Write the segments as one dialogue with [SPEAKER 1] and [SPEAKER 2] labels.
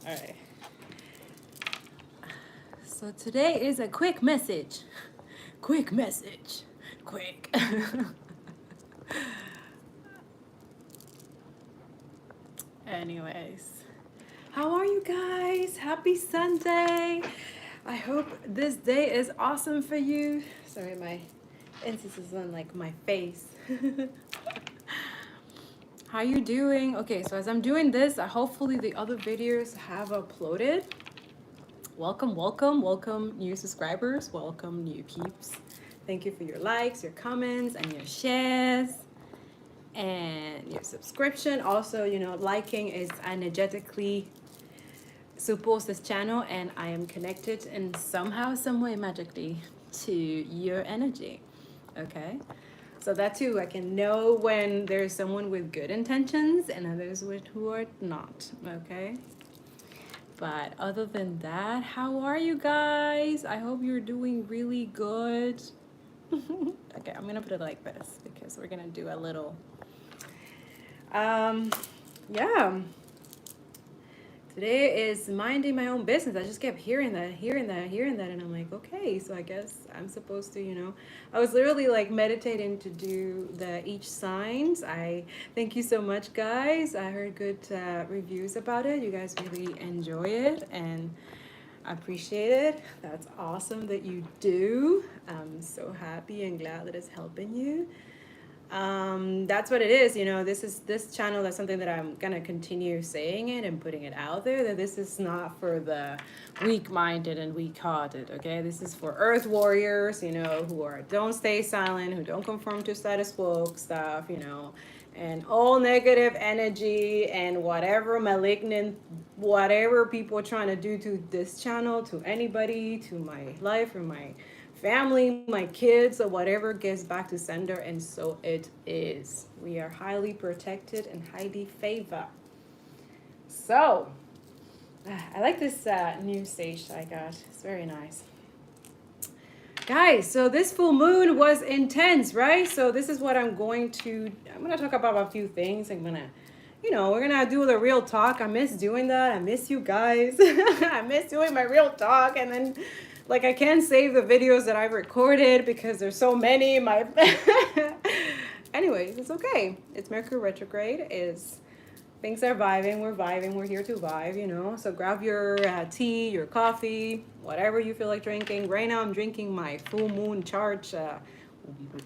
[SPEAKER 1] All right. So today is a quick message. Quick message. Quick. Anyways, how are you guys? Happy Sunday. I hope this day is awesome for you. Sorry, my incense is on like my face. How you doing? Okay, so as I'm doing this, hopefully the other videos have uploaded. Welcome, welcome, welcome new subscribers, welcome new peeps. Thank you for your likes, your comments, and your shares, and your subscription. Also, liking is energetically supports this channel, and I am connected in somehow, some way, magically to your energy. Okay? So that too, I can know when there's someone with good intentions and others with who are not. Okay? But other than that, how are you guys? I hope you're doing really good. Okay, I'm gonna put it like this because we're gonna do a little yeah. Today is minding my own business. I just kept hearing that, and I'm like, okay, so I guess I'm supposed to. I was literally like meditating to do the each signs. I thank you so much, guys. I heard good reviews about it. You guys really enjoy it, and I appreciate it. That's awesome that you do. I'm so happy and glad that it's helping you. That's what it is. This channel, that's something that I'm gonna continue saying it and putting it out there, that this is not for the weak-minded and weak-hearted. Okay, this is for earth warriors, who are don't stay silent, who don't conform to status quo stuff, and all negative energy and whatever malignant, whatever people are trying to do to this channel, to anybody, to my life or my family, my kids, or whatever, gets back to sender, and so it is. We are highly protected and highly favored. So, I like this new sage I got. It's very nice. Guys, so this full moon was intense, right? So this is what I'm going to talk about a few things. We're gonna do the real talk. I miss doing that. I miss you guys. I miss doing my real talk, and then like I can't save the videos that I've recorded because there's so many. Anyways, it's okay. It's Mercury retrograde. Things are vibing. We're vibing. We're here to vibe. So grab your tea, your coffee, whatever you feel like drinking. Right now, I'm drinking my full moon charge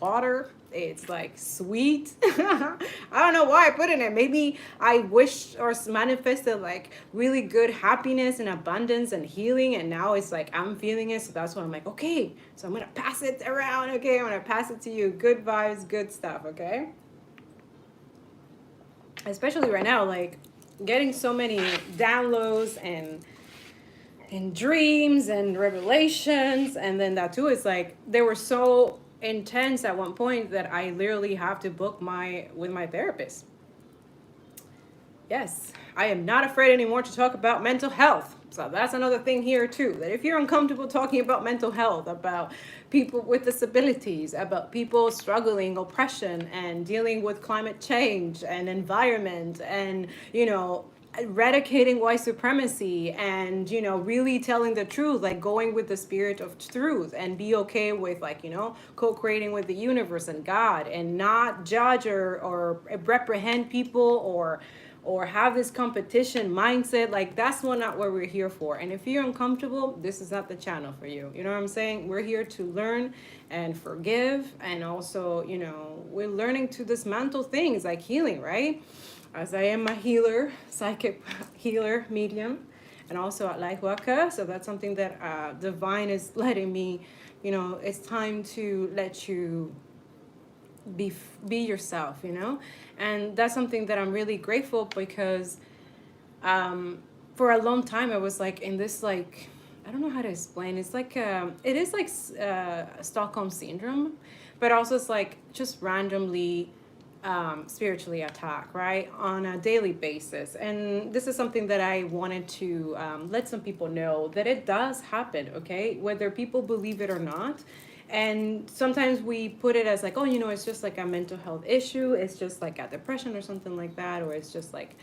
[SPEAKER 1] water. It's like sweet. I don't know why I put it in it. Maybe I wish or manifested like really good happiness and abundance and healing, and now it's like I'm feeling it. So that's why I'm like, okay, so I'm gonna pass it around. Okay, I'm gonna pass it to you. Good vibes, good stuff. Okay. Especially right now, like getting so many downloads and dreams and revelations, and then that too is like they were so intense at one point that I literally have to book with my therapist. Yes, I am not afraid anymore to talk about mental health. So that's another thing here too, that if you're uncomfortable talking about mental health, about people with disabilities, about people struggling, oppression, and dealing with climate change and environment, and eradicating white supremacy, and really telling the truth, like going with the spirit of truth, and be okay with like co-creating with the universe and God, and not judge or reprehend people or have this competition mindset. Like that's not what we're here for. And if you're uncomfortable, this is not the channel for you. You know what I'm saying? We're here to learn and forgive, and also we're learning to dismantle things like healing, right? As I am a healer, psychic healer, medium, and also at light worker. So that's something that divine is letting me, it's time to let you be yourself, and that's something that I'm really grateful, because for a long time I was like in this, like, I don't know how to explain. It's like it is like Stockholm syndrome, but also it's like just randomly spiritually attack, right, on a daily basis. And this is something that I wanted to let some people know that it does happen, okay, whether people believe it or not. And sometimes we put it as like, oh, it's just like a mental health issue, it's just like a depression or something like that, or it's just like,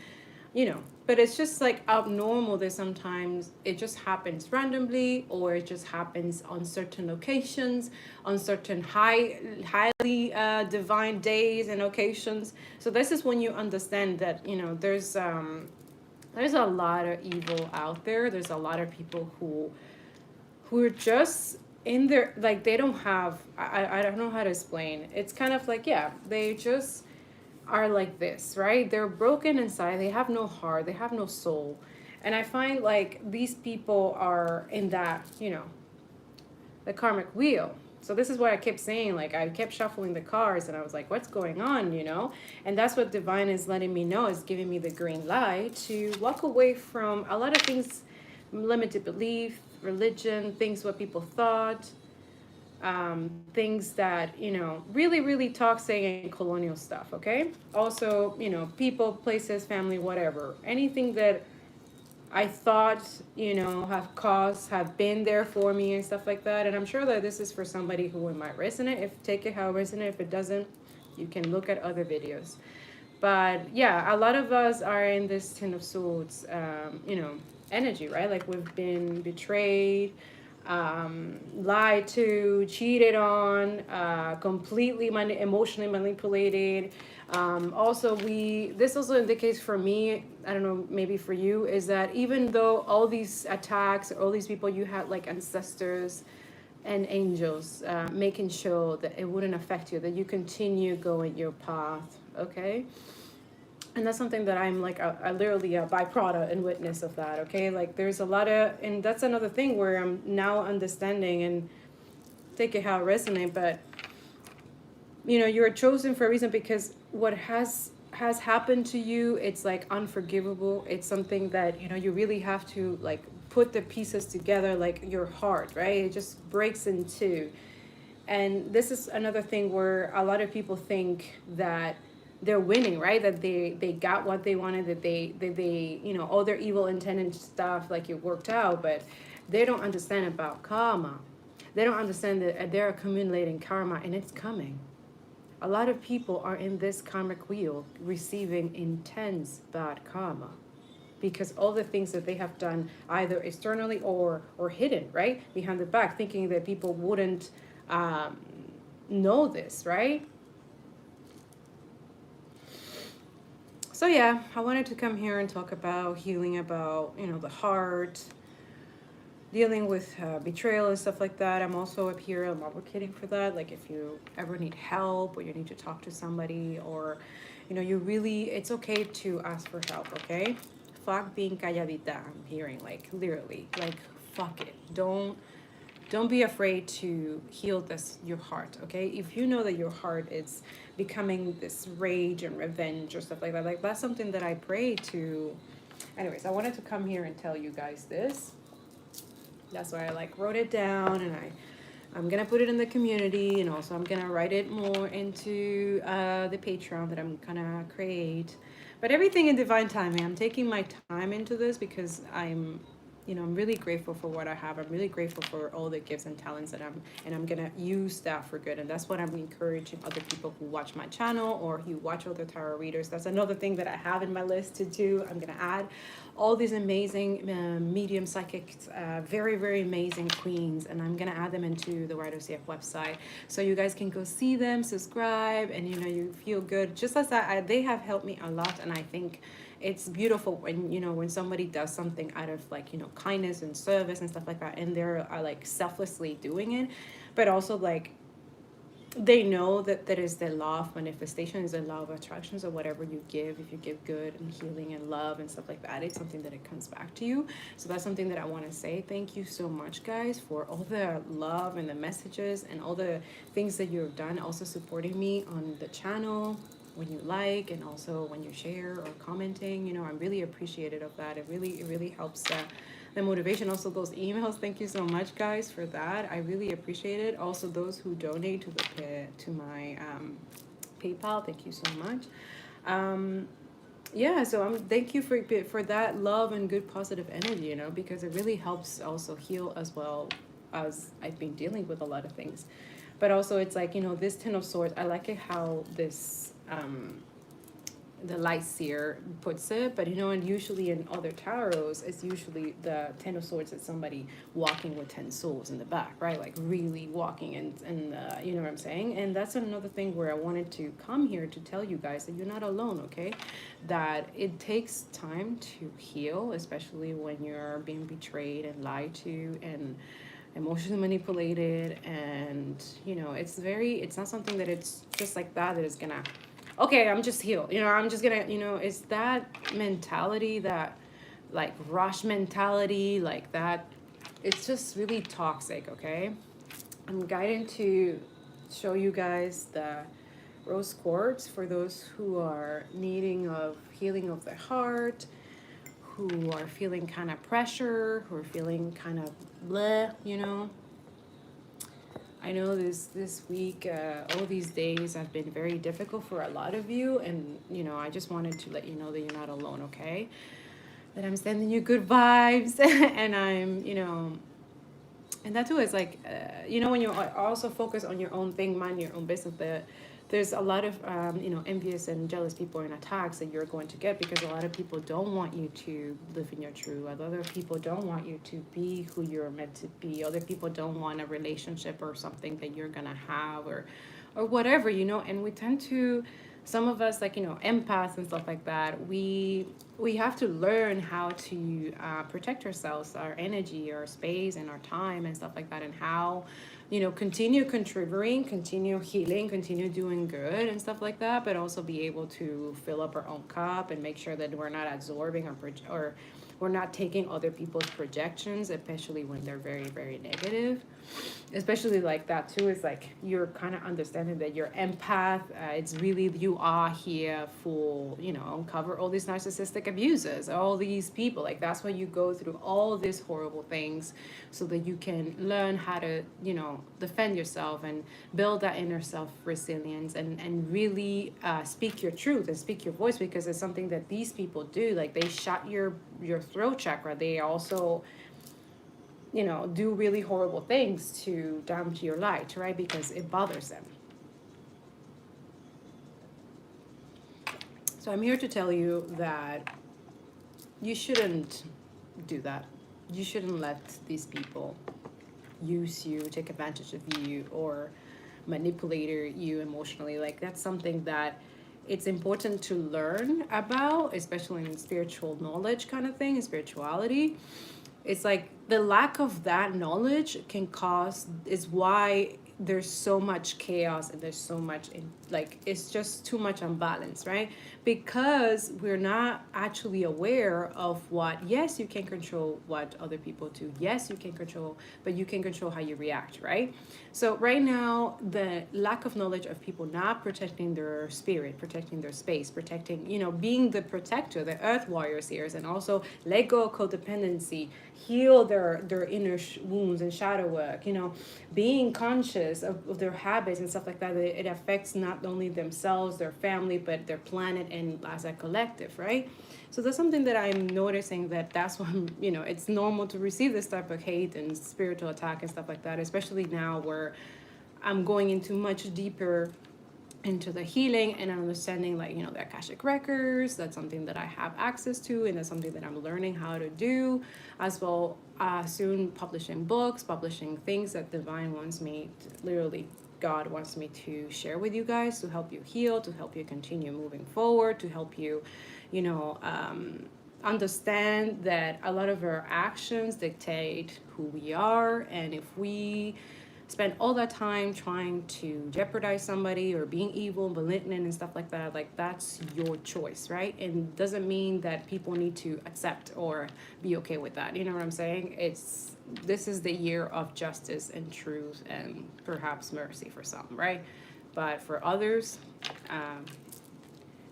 [SPEAKER 1] but but it's just like abnormal that sometimes it just happens randomly, or it just happens on certain occasions, on certain highly divine days and occasions. So this is when you understand that, you know, there's a lot of evil out there. There's a lot of people who are just in their, like, they don't have, I don't know how to explain. It's kind of like, yeah, they just are like this, right? They're broken inside. They have no heart. They have no soul. And I find like these people are in that, you know, the karmic wheel. So this is what I kept saying. Like, I kept shuffling the cards and I was like, what's going on, you know? And that's what divine is letting me know, is giving me the green light to walk away from a lot of things, limited belief, religion, things what people thought, things that, you know, really toxic and colonial stuff, okay? Also, you know, people, places, family, whatever. Anything that I thought, you know, have been there for me and stuff like that. And I'm sure that this is for somebody who it might resonate. If take it how it resonate. If it doesn't, you can look at other videos. But yeah, a lot of us are in this Ten of Swords, you know, energy, right? Like we've been betrayed, lied to, cheated on, completely emotionally manipulated. Also, this also indicates for me, I don't know, maybe for you, is that even though all these attacks, all these people, you had like ancestors and angels making sure that it wouldn't affect you, that you continue going your path, okay? And that's something that I'm like a literally a byproduct and witness of that, okay? Like there's a lot of, and that's another thing where I'm now understanding, and take it how it resonates, but you know, you're chosen for a reason, because what has happened to you, it's like unforgivable. It's something that, you know, you really have to like put the pieces together, like your heart, right? It just breaks in two. And this is another thing where a lot of people think that they're winning, right? That they got what they wanted, that they you know, all their evil intended stuff, like it worked out, but they don't understand about karma. They don't understand that they're accumulating karma, and it's coming. A lot of people are in this karmic wheel receiving intense bad karma, because all the things that they have done either externally or hidden, right, behind the back, thinking that people wouldn't know this, right? So yeah, I wanted to come here and talk about healing, about, you know, the heart, dealing with betrayal and stuff like that. I'm also up here, I'm advocating for that. Like if you ever need help, or you need to talk to somebody, or, you know, you really, it's okay to ask for help, okay? Fuck being calladita, I'm hearing, like literally, like fuck it. Don't be afraid to heal this, your heart, okay? If you know that your heart is becoming this rage and revenge or stuff like that's something that I pray to. Anyways, I wanted to come here and tell you guys this. That's why I like wrote it down, and I'm gonna put it in the community, and also I'm gonna write it more into the Patreon that I'm gonna create. But everything in divine timing. I'm taking my time into this because I'm, you know, I'm really grateful for what I have. I'm really grateful for all the gifts and talents that I'm gonna use that for good. And that's what I'm encouraging other people who watch my channel or who watch other tarot readers. That's another thing that I have in my list to do. I'm gonna add all these amazing medium psychics, very amazing queens, and I'm gonna add them into the White OCF website, so you guys can go see them, subscribe, and you know, you feel good. Just as they have helped me a lot, and I think it's beautiful when, you know, when somebody does something out of like, you know, kindness and service and stuff like that, and they're like selflessly doing it, but also like they know that that is the law of manifestation, is the law of attractions, or whatever you give. If you give good and healing and love and stuff like that, it's something that it comes back to you. So that's something that I want to say. Thank you so much, guys, for all the love and the messages and all the things that you've done, also supporting me on the channel when you like, and also when you share or commenting. You know, I'm really appreciative of that. It really helps the motivation. Also those emails, thank you so much, guys, for that. I really appreciate it. Also those who donate to my PayPal, thank you so much. Yeah, so thank you for that love and good positive energy, you know, because it really helps also heal, as well as I've been dealing with a lot of things. But also it's like, you know, this Ten of Swords, I like it how this the light seer puts it, but and usually in other tarots, it's usually the 10 of swords. It's somebody walking with 10 swords in the back, right? Like really walking, and you know what I'm saying? And that's another thing where I wanted to come here to tell you guys that you're not alone, okay? That it takes time to heal, especially when you're being betrayed and lied to and emotionally manipulated. And it's not something that it's just like that is gonna, okay, I'm just healed. I'm just gonna, it's that mentality, that like rush mentality, like that. It's just really toxic, okay? I'm guided to show you guys the rose quartz for those who are needing of healing of their heart, who are feeling kind of pressure, who are feeling kind of bleh. I know this week, all these days have been very difficult for a lot of you, and I just wanted to let you know that you're not alone, okay? That I'm sending you good vibes, and I'm, and that too is like, when you also focus on your own thing, mind your own business, there's a lot of, envious and jealous people and attacks that you're going to get, because a lot of people don't want you to live in your truth. Other people don't want you to be who you're meant to be. Other people don't want a relationship or something that you're going to have, or whatever, and we tend to, some of us, like, empaths and stuff like that, we have to learn how to protect ourselves, our energy, our space, and our time and stuff like that, and how continue contributing, continue healing, continue doing good and stuff like that, but also be able to fill up our own cup and make sure that we're not absorbing or we're not taking other people's projections, especially when they're very, very negative. Especially like that too, is like you're kind of understanding that you're empath. It's really, you are here for, uncover all these narcissistic abuses, all these people. Like that's why you go through all these horrible things, so that you can learn how to, defend yourself and build that inner self resilience, and really speak your truth and speak your voice, because it's something that these people do. Like they shut your throat chakra. They also do really horrible things to damage your light, right? Because it bothers them. So I'm here to tell you that you shouldn't do that. You shouldn't let these people use you, take advantage of you, or manipulate you emotionally. Like that's something that it's important to learn about, especially in spiritual knowledge kind of thing, in spirituality. It's like the lack of that knowledge can cause, is why there's so much chaos, and there's so much it's just too much unbalance, right? Because we're not actually aware of what, yes, you can control what other people do, yes, you can control, but you can control how you react, right? So right now, the lack of knowledge of people not protecting their spirit, protecting their space, protecting, being the protector, the earth warriors here, and also let go of codependency, heal their inner wounds and shadow work, being conscious of their habits and stuff like that. It affects not only themselves, their family, but their planet, and as a collective, right? So that's something that I'm noticing, that's when, it's normal to receive this type of hate and spiritual attack and stuff like that, especially now where I'm going into much deeper into the healing and understanding, like, the Akashic records. That's something that I have access to, and that's something that I'm learning how to do as well. Soon publishing books, publishing things that divine wants me to, literally God wants me to share with you guys, to help you heal, to help you continue moving forward, to help you, understand that a lot of our actions dictate who we are. And if we spend all that time trying to jeopardize somebody, or being evil, malignant, and stuff like that, like that's your choice, right? And doesn't mean that people need to accept or be okay with that. You know what I'm saying? This is the year of justice and truth, and perhaps mercy for some, right? But for others,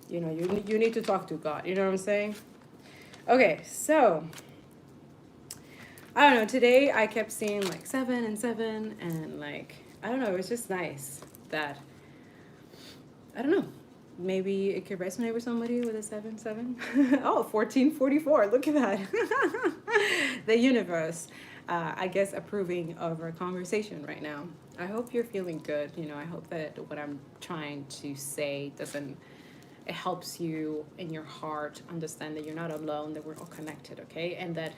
[SPEAKER 1] you need to talk to God. You know what I'm saying? Okay, so I don't know, today I kept seeing like 7 and 7, and like, I don't know, it was just nice that, I don't know, maybe it could resonate with somebody with a 7-7. Oh, 1444, look at that. The universe, I guess, approving of our conversation right now. I hope you're feeling good. I hope that what I'm trying to say doesn't it helps you in your heart understand that you're not alone, that we're all connected, okay? And that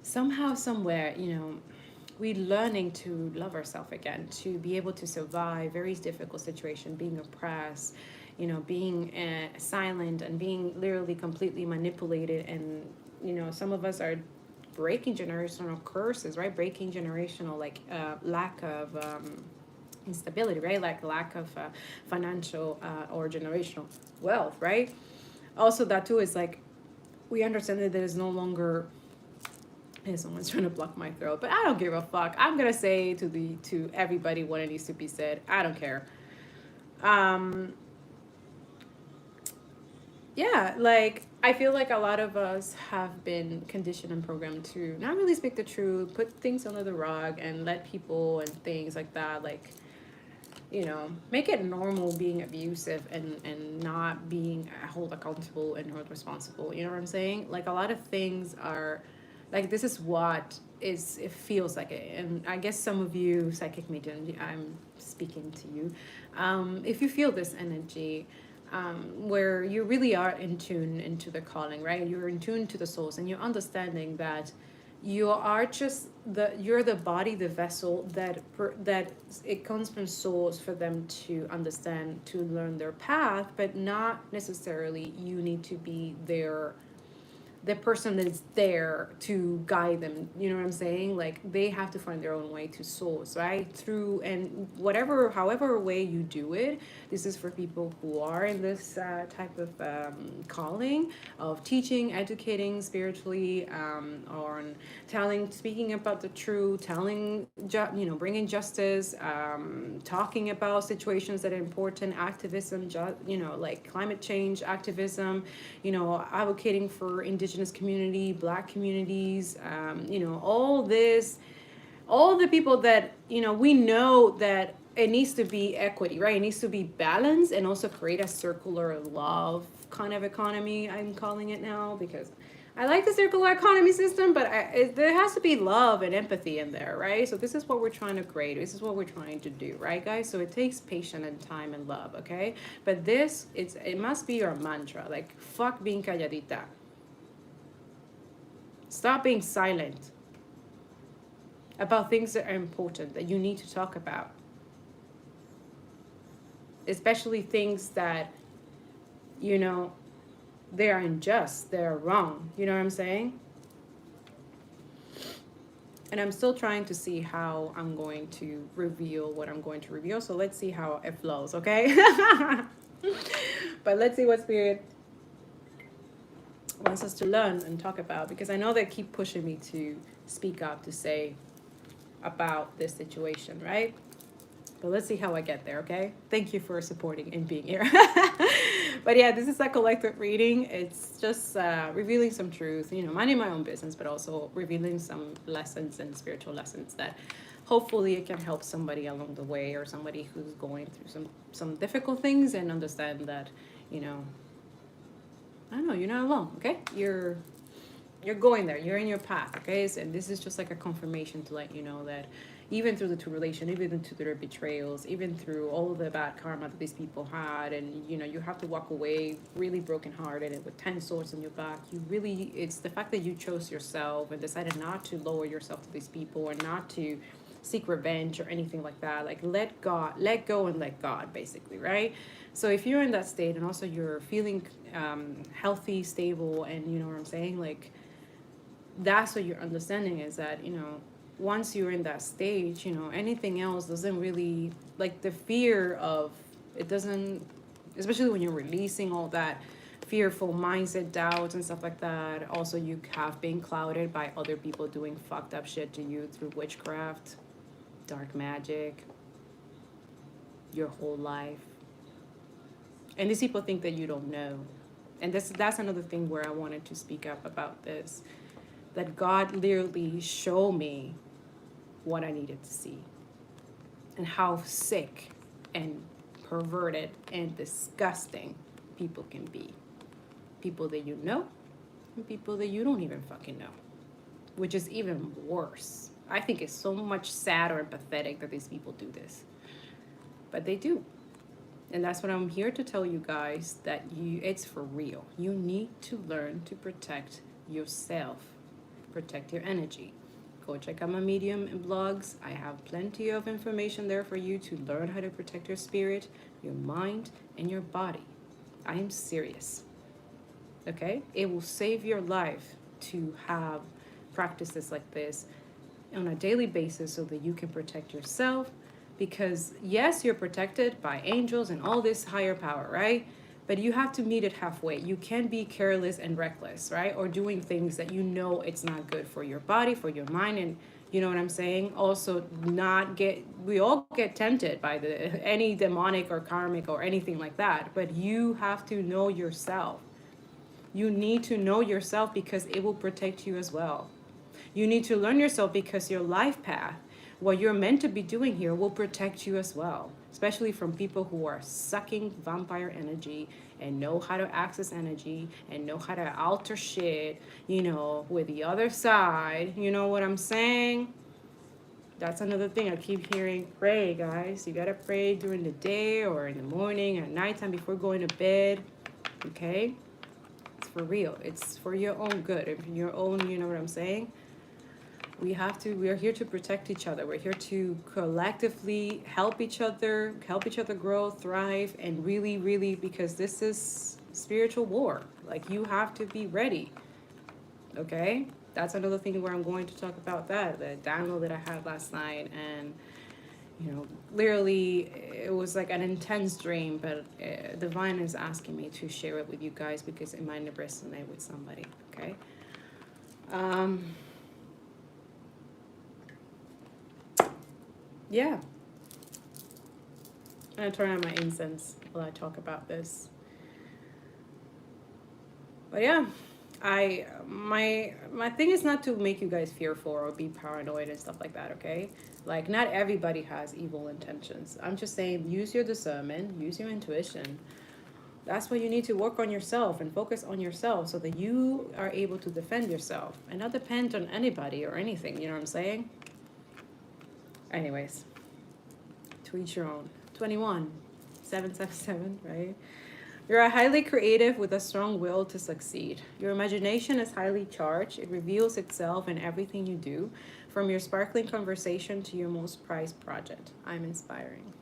[SPEAKER 1] somehow, somewhere, we're learning to love ourselves again, to be able to survive very difficult situation, being oppressed, being silent and being literally completely manipulated. And, some of us are breaking generational curses, right? Breaking generational, like, lack of instability, right? Like lack of financial or generational wealth, right? Also, that too is like, we understand that there is no longer. Hey, someone's trying to block my throat, but I don't give a fuck. I'm gonna say to everybody what it needs to be said. I don't care. Um, yeah, like, I feel like a lot of us have been conditioned and programmed to not really speak the truth, put things under the rug, and let people and things like that, like, make it normal being abusive and not being held accountable and held responsible. You know what I'm saying? Like, a lot of things are like, this is what is, it feels like it. And I guess some of you psychic medium, I'm speaking to you. If you feel this energy, where you really are in tune into the calling, right? You're in tune to the souls, and you're understanding that you are just you're the body, the vessel that it comes from souls for them to understand, to learn their path, but not necessarily you need to be the person that is there to guide them. You know what I'm saying? Like, they have to find their own way to source, right? Through, and whatever, however way you do it, this is for people who are in this type of calling of teaching, educating spiritually, or speaking about the truth, bringing justice, talking about situations that are important, activism, like climate change activism, advocating for indigenous community, black communities, all this, all the people that, we know that it needs to be equity, right? It needs to be balanced, and also create a circular love kind of economy, I'm calling it now, because I like the circular economy system, but there has to be love and empathy in there, right? So this is what we're trying to create. This is what we're trying to do, right, guys? So it takes patience and time and love, okay? But it must be your mantra. Like, fuck being calladita. Stop being silent about things that are important, that you need to talk about. Especially things that, they are unjust, they are wrong. You know what I'm saying? And I'm still trying to see how I'm going to reveal what I'm going to reveal. So let's see how it flows, okay? But let's see what Spirit wants us to learn and talk about, because I know they keep pushing me to speak up, to say about this situation, right? But let's see how I get there, okay? Thank you for supporting and being here. But yeah, this is a collective reading. It's just revealing some truth, minding my own business, but also revealing some lessons and spiritual lessons that hopefully it can help somebody along the way, or somebody who's going through some difficult things, and understand that, I don't know, you're not alone, okay? You're going there. You're in your path, okay? And this is just like a confirmation to let you know that even through the two relation, even through their betrayals, even through all the bad karma that these people had, and you have to walk away really brokenhearted and with 10 swords on your back. It's the fact that you chose yourself and decided not to lower yourself to these people, or not to seek revenge or anything like that. Like, let go and let God, basically, right? So if you're in that state, and also you're feeling healthy, stable, and you know what I'm saying, like, that's what your understanding is, that once you're in that stage, anything else doesn't really, like, the fear of it doesn't, especially when you're releasing all that fearful mindset, doubts and stuff like that. Also, you have been clouded by other people doing fucked up shit to you through witchcraft, dark magic, your whole life. And these people think that you don't know. And that's another thing where I wanted to speak up about this, that God literally showed me what I needed to see, and how sick and perverted and disgusting people can be. People that you know, and people that you don't even fucking know, which is even worse. I think it's so much sadder and pathetic that these people do this, but they do. And that's what I'm here to tell you guys, that it's for real. You need to learn to protect yourself, protect your energy. Go check out my Medium and blogs. I have plenty of information there for you to learn how to protect your spirit, your mind, and your body. I am serious. Okay? It will save your life to have practices like this on a daily basis so that you can protect yourself. Because yes, you're protected by angels and all this higher power, right? But you have to meet it halfway. You can't be careless and reckless, right? Or doing things that you know it's not good for your body, for your mind, and you know what I'm saying? Also, we all get tempted by any demonic or karmic or anything like that, but you have to know yourself. You need to know yourself because it will protect you as well. You need to learn yourself because your life path, what you're meant to be doing here, will protect you as well, especially from people who are sucking vampire energy and know how to access energy and know how to alter shit, with the other side. You know what I'm saying? That's another thing I keep hearing. Pray, guys. You gotta pray during the day or in the morning, at nighttime, before going to bed. Okay? It's for real. It's for your own good. Your own, you know what I'm saying? We are here to protect each other. We're here to collectively help each other grow, thrive, and really, really, because this is spiritual war. Like, you have to be ready. Okay? That's another thing where I'm going to talk about that, the download that I had last night. And, literally, it was like an intense dream, but Divine is asking me to share it with you guys because it might resonate with somebody. Okay? Yeah. I'm going to turn on my incense while I talk about this. But yeah, my thing is not to make you guys fearful or be paranoid and stuff like that, okay? Like, not everybody has evil intentions. I'm just saying, use your discernment, use your intuition. That's why you need to work on yourself and focus on yourself so that you are able to defend yourself and not depend on anybody or anything, you know what I'm saying? Anyways, to each your own. 21,777, right? You're a highly creative with a strong will to succeed. Your imagination is highly charged. It reveals itself in everything you do, from your sparkling conversation to your most prized project. I'm inspiring.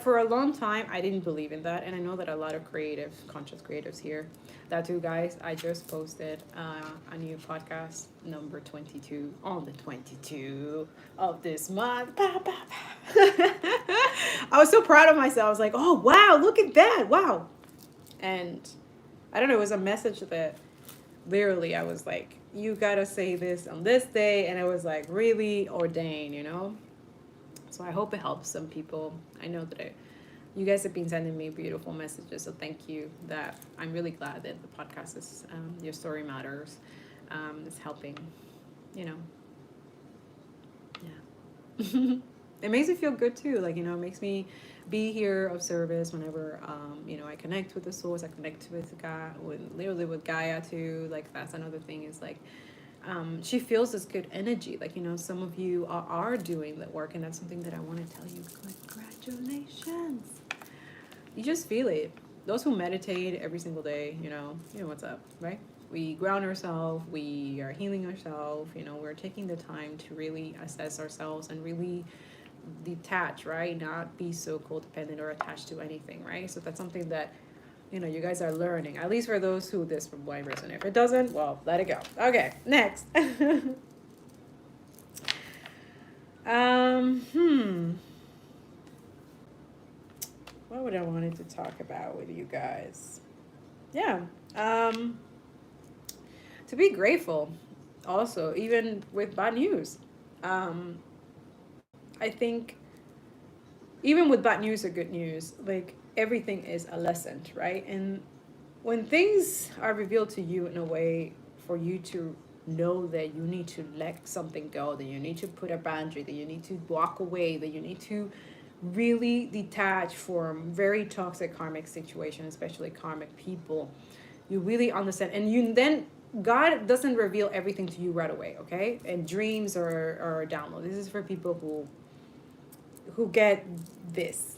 [SPEAKER 1] For a long time, I didn't believe in that, and I know that a lot of conscious creatives here. That too, guys. I just posted a new podcast, number 22, on the 22 of this month. I was so proud of myself. I was like, oh, wow, look at that. Wow. And I don't know, it was a message that literally I was like, you gotta say this on this day. And it was like really ordained, So I hope it helps some people. I know that you guys have been sending me beautiful messages, so thank you. That I'm really glad that the podcast is Your Story Matters. It's helping, Yeah. It makes me feel good too. Like, it makes me be here of service whenever, I connect with the source. I connect with God, with Gaia too. Like, that's another thing is like, she feels this good energy. Like, some of you are doing that work, and that's something that I want to tell you. Congratulations. You just feel it. Those who meditate every single day, you know what's up, right? We ground ourselves, we are healing ourselves, we're taking the time to really assess ourselves and really detach, right? Not be so codependent or attached to anything, right? So that's something that you guys are learning, at least for those who this might resonate. If it doesn't, well, let it go. Okay, next. What would I wanted to talk about with you guys? Yeah. To be grateful also, even with bad news. I think even with bad news or good news, like, everything is a lesson, right? And when things are revealed to you in a way for you to know that you need to let something go, that you need to put a boundary, that you need to walk away, that you need to really detach from very toxic karmic situations, especially karmic people, you really understand. And then God doesn't reveal everything to you right away, okay? And dreams or download. This is for people who who get this.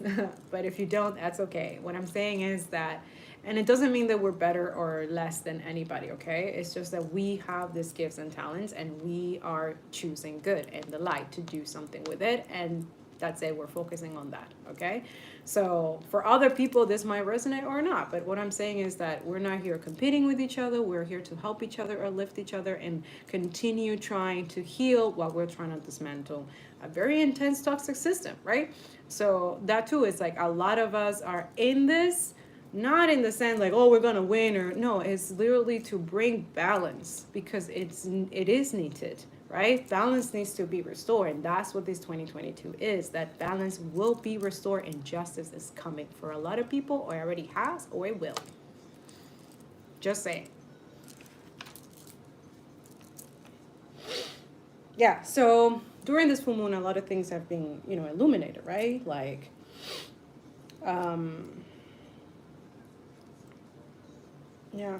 [SPEAKER 1] But if you don't, that's okay. What I'm saying is that, and it doesn't mean that we're better or less than anybody, okay? It's just that we have these gifts and talents and we are choosing good and the light to do something with it. And that's it. We're focusing on that, okay? So for other people, this might resonate or not. But what I'm saying is that we're not here competing with each other. We're here to help each other or lift each other and continue trying to heal while we're trying to dismantle a very intense toxic system, right? So that too is like a lot of us are in this, not in the sense like, oh, we're gonna win, or no, it's literally to bring balance because it is needed, right? Balance needs to be restored, and that's what this 2022 is. That balance will be restored, and justice is coming for a lot of people, or already has, or it will. Just saying. Yeah. So during this full moon, a lot of things have been, illuminated, right? Like, yeah.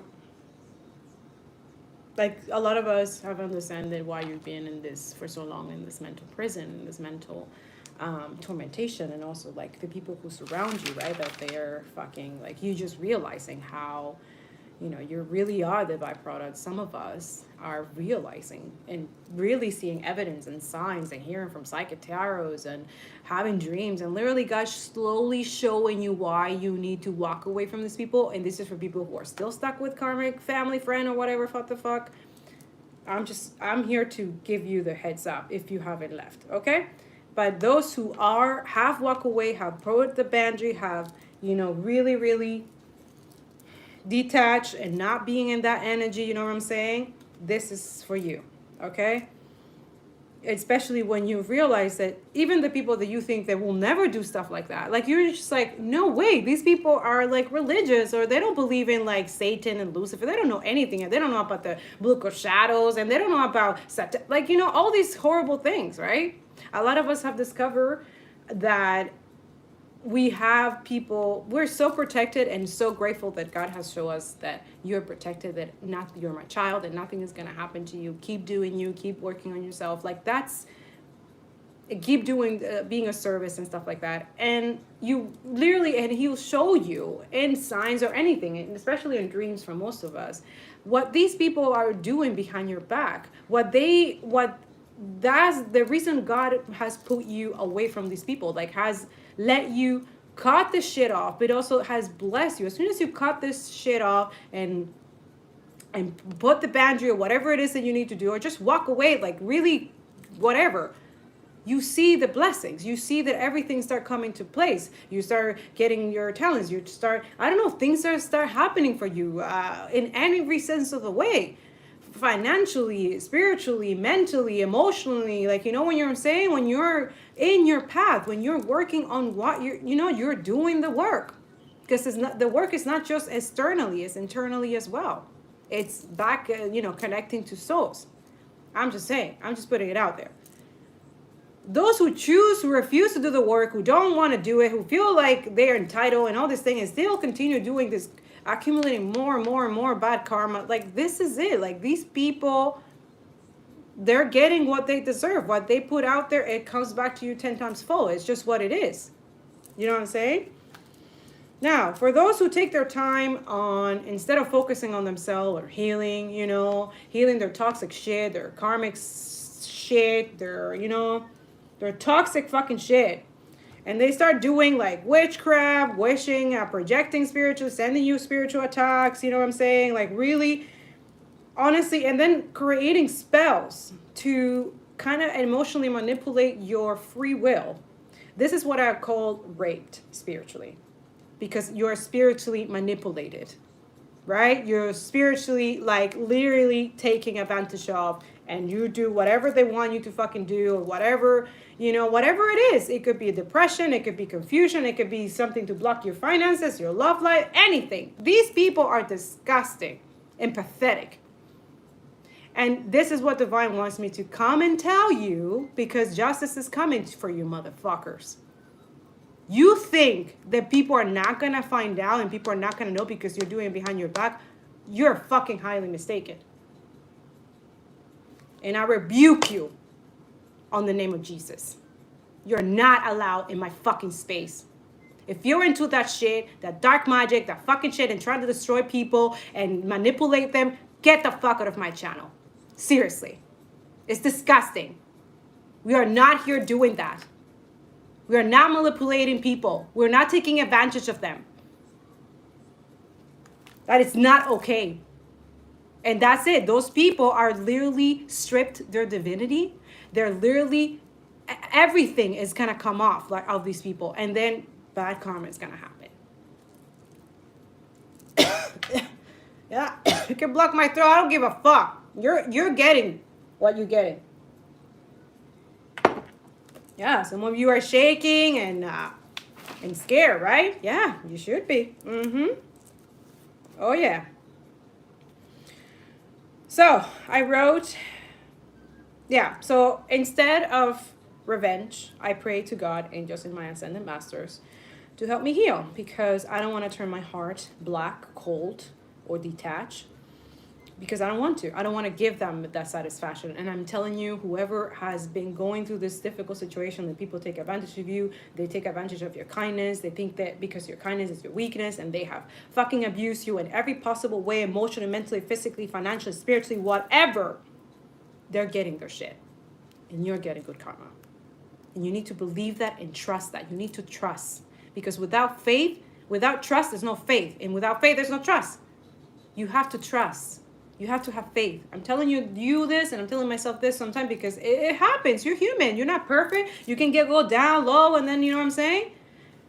[SPEAKER 1] Like a lot of us have understood why you've been in this for so long, in this mental prison, this mental tormentation, and also like the people who surround you, right? That they're fucking like, you just realizing how, you really are the byproduct. Some of us are realizing and really seeing evidence and signs and hearing from psychic tarots and having dreams, and literally God slowly showing you why you need to walk away from these people. And this is for people who are still stuck with karmic family, friend, or whatever the fuck. I'm here to give you the heads up if you haven't left, okay? But those who have walked away, have put the boundary, have, really, really detached and not being in that energy, you know what I'm saying? This is for you, okay? Especially when you realize that even the people that you think that will never do stuff like that, like you're just like, no way, these people are like religious, or they don't believe in like Satan and Lucifer. They don't know anything, and they don't know about the book of shadows, and they don't know about like, all these horrible things, right? A lot of us have discovered that we have people, we're so protected and so grateful that God has shown us that you're protected, that you're my child, and nothing is going to happen to you. Keep doing you, keep working on yourself. Like keep doing, being a service and stuff like that. And you literally, and he'll show you in signs or anything, and especially in dreams for most of us, what these people are doing behind your back, that's the reason God has put you away from these people, like has let you cut this shit off, but also has blessed you. As soon as you cut this shit off and put the boundary or whatever it is that you need to do, or just walk away, like really whatever, you see the blessings. You see that everything start coming to place. You start getting your talents. You start, I don't know, things start happening for you in every sense of the way. Financially, spiritually, mentally, emotionally, like, when you're saying, when you're in your path, when you're working on what you're doing the work, because the work is not just externally, it's internally as well. It's back, connecting to souls. I'm just saying, I'm just putting it out there. Those who refuse to do the work, who don't want to do it, who feel like they're entitled and all this thing, and still continue doing this, accumulating more and more and more bad karma. Like, this is it. Like, these people, they're getting what they deserve. What they put out there, it comes back to you 10 times full. It's just what it is. You know what I'm saying? Now, for those who take their time on, instead of focusing on themselves or healing, healing their toxic shit, their karmic shit, their toxic fucking shit, and they start doing like witchcraft, wishing, projecting spiritual, sending you spiritual attacks, you know what I'm saying? Like, really, honestly, and then creating spells to kind of emotionally manipulate your free will. This is what I call raped spiritually, because you're spiritually manipulated, right? You're spiritually, like, literally taking advantage of, and you do whatever they want you to fucking do, or whatever, whatever it is. It could be depression, it could be confusion, it could be something to block your finances, your love life, anything. These people are disgusting and pathetic. And this is what Divine wants me to come and tell you, because justice is coming for you, motherfuckers. You think that people are not going to find out and people are not going to know because you're doing it behind your back? You're fucking highly mistaken. And I rebuke you on the name of Jesus. You're not allowed in my fucking space. If you're into that shit, that dark magic, that fucking shit, and trying to destroy people and manipulate them, get the fuck out of my channel. Seriously. It's disgusting. We are not here doing that. We are not manipulating people. We're not taking advantage of them. That is not okay. And that's it. Those people are literally stripped their divinity. They're literally, everything is going to come off like of these people. And then bad karma is going to happen. Yeah, you can block my throat. I don't give a fuck. You're getting what you're getting. Yeah, some of you are shaking and scared, right? Yeah, you should be. Oh, yeah. So I wrote, so instead of revenge, I pray to God, angels, and my ascended masters to help me heal, because I don't want to turn my heart black, cold, or detached, because I don't want to. I don't want to give them that satisfaction. And I'm telling you, whoever has been going through this difficult situation, that people take advantage of you, they take advantage of your kindness, they think that because your kindness is your weakness, and they have fucking abused you in every possible way, emotionally, mentally, physically, financially, spiritually, whatever, they're getting their shit. And you're getting good karma. And you need to believe that and trust that. You need to trust. Because without faith, without trust, there's no faith. And without faith, there's no trust. You have to trust. You have to have faith. I'm telling you this, and I'm telling myself this sometimes, because it happens. You're human. You're not perfect. You can go down low, and then, you know what I'm saying?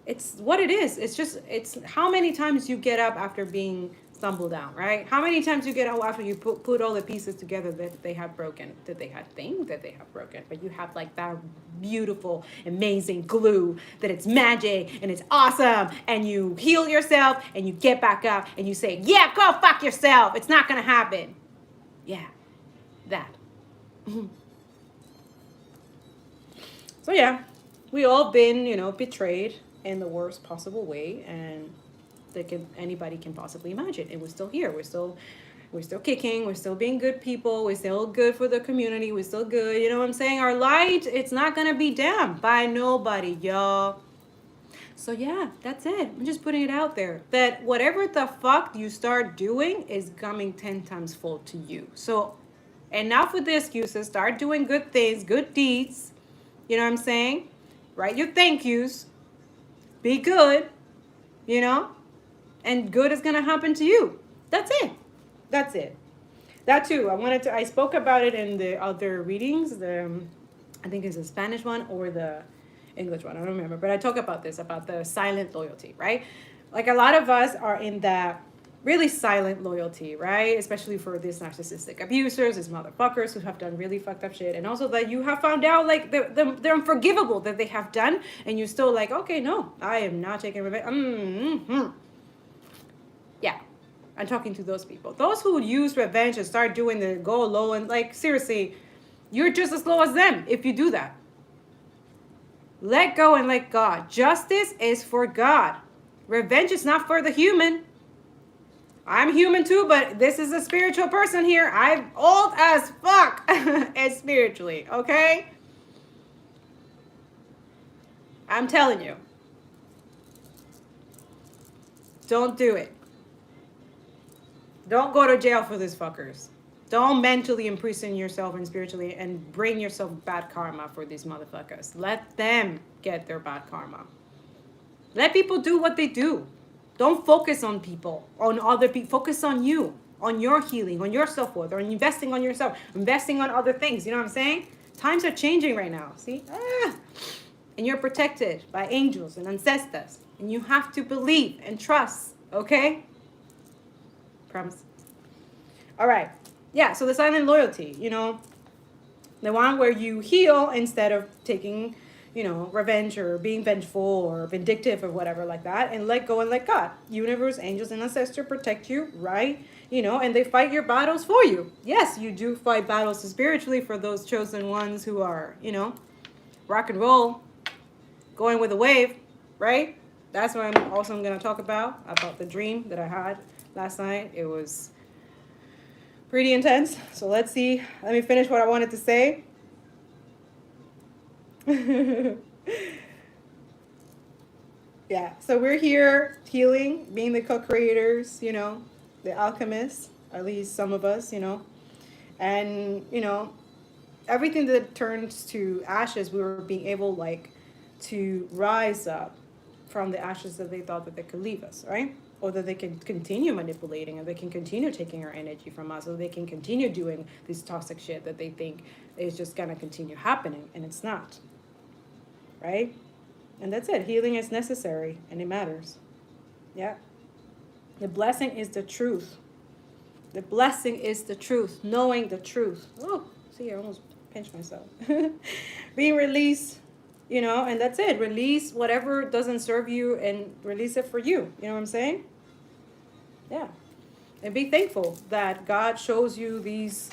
[SPEAKER 1] It's what it is. It's how many times you get up after being stumbled down, right? How many times you get up after you put all the pieces together that they have broken, that they had things that they have broken, but you have like that beautiful, amazing glue that it's magic and it's awesome, and you heal yourself and you get back up and you say, yeah, go fuck yourself. It's not going to happen. Yeah, that. So yeah, we all been, betrayed in the worst possible way, and anybody can possibly imagine. And we're still here. We're still kicking. We're still being good people. We're still good for the community. We're still good. You know what I'm saying? Our light, it's not gonna be dimmed by nobody, y'all. So yeah, that's it. I'm just putting it out there that whatever the fuck you start doing is coming 10 times full to you. So enough with the excuses. Start doing good things, good deeds. You know what I'm saying? Write your thank yous. Be good. And good is going to happen to you. That's it. That's it. That too, I spoke about it in the other readings. I think it's the Spanish one or the English one. I don't remember. But I talk about this, about the silent loyalty, right? Like a lot of us are in that really silent loyalty, right? Especially for these narcissistic abusers, these motherfuckers who have done really fucked up shit. And also that you have found out like they're unforgivable that they have done. And you're still like, okay, no, I am not taking revenge. Yeah, I'm talking to those people. Those who use revenge and start doing the go low, and like, seriously, you're just as low as them if you do that. Let go and let God. Justice is for God. Revenge is not for the human. I'm human too, but this is a spiritual person here. I'm old as fuck and spiritually, okay? I'm telling you. Don't do it. Don't go to jail for these fuckers. Don't mentally imprison yourself and spiritually and bring yourself bad karma for these motherfuckers. Let them get their bad karma. Let people do what they do. Don't focus on people, on other people. Focus on you, on your healing, on your self-worth, or investing on yourself, investing on other things. You know what I'm saying? Times are changing right now. See? And you're protected by angels and ancestors. And you have to believe and trust. Okay? Promise. All right. Yeah, so the silent loyalty, the one where you heal instead of taking, revenge or being vengeful or vindictive or whatever like that, and let go and let God. Universe, angels, and ancestors protect you, right? And they fight your battles for you. Yes, you do fight battles spiritually for those chosen ones who are, rock and roll, going with the wave, right? That's what I'm going to talk about the dream that I had last night. It was pretty intense. So let's see. Let me finish what I wanted to say. Yeah, so we're here healing, being the co-creators, the alchemists, at least some of us, and everything that turns to ashes, we were being able like to rise up from the ashes that they thought that they could leave us, right? Or that they can continue manipulating, or they can continue taking our energy from us, or they can continue doing this toxic shit that they think is just gonna continue happening, and it's not, right? And that's it. Healing is necessary and it matters. Yeah. The blessing is the truth. The blessing is the truth. Knowing the truth. Oh, see, I almost pinched myself. Being released, and that's it. Release whatever doesn't serve you and release it for you. You know what I'm saying? Yeah. And be thankful that God shows you these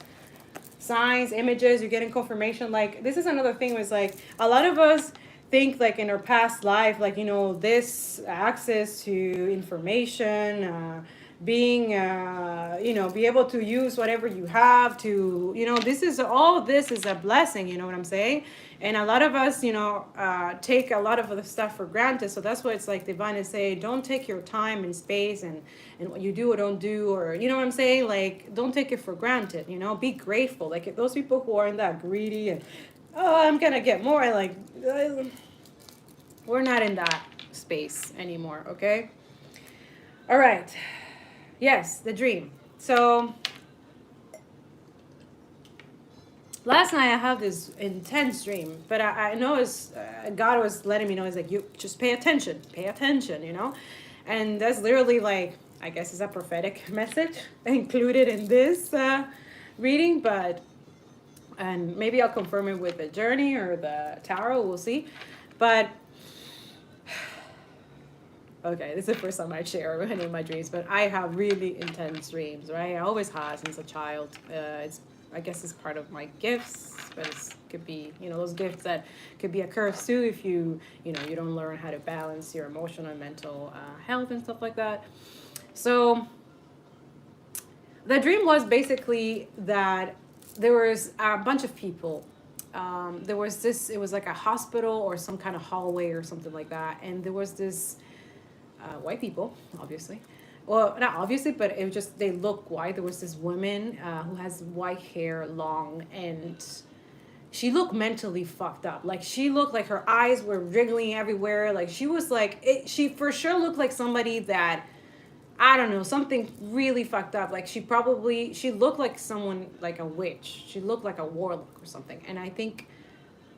[SPEAKER 1] signs, images, you're getting confirmation. Like, this is another thing was like, a lot of us think like in our past life, like, this access to information, being, be able to use whatever you have to, this is a blessing, you know what I'm saying? And a lot of us, take a lot of the stuff for granted. So that's why it's like divine is say, don't take your time and space and what you do or don't do, or, you know what I'm saying? Like, don't take it for granted, be grateful. Like those people who are in that greedy and, oh, I'm going to get more, like, we're not in that space anymore, okay? All right. Yes, the dream. So last night I had this intense dream, but I know it's God was letting me know. He's like, you just pay attention, and that's literally like, I guess it's a prophetic message included in this reading, and maybe I'll confirm it with the journey or the tarot. We'll see, but. Okay, this is the first time I share any of my dreams, but I have really intense dreams, right? I always have since a child. I guess it's part of my gifts, but it could be, those gifts that could be a curse too if you don't learn how to balance your emotional and mental health and stuff like that. So the dream was basically that there was a bunch of people. It was like a hospital or some kind of hallway or something like that, and there was this white people, obviously. Well, not obviously, but it was just, they look white. There was this woman who has white hair, long, and she looked mentally fucked up. Like, she looked like her eyes were wriggling everywhere. Like, she was like, she for sure looked like somebody that, I don't know, something really fucked up. Like, she looked like someone, like a witch. She looked like a warlock or something. And I think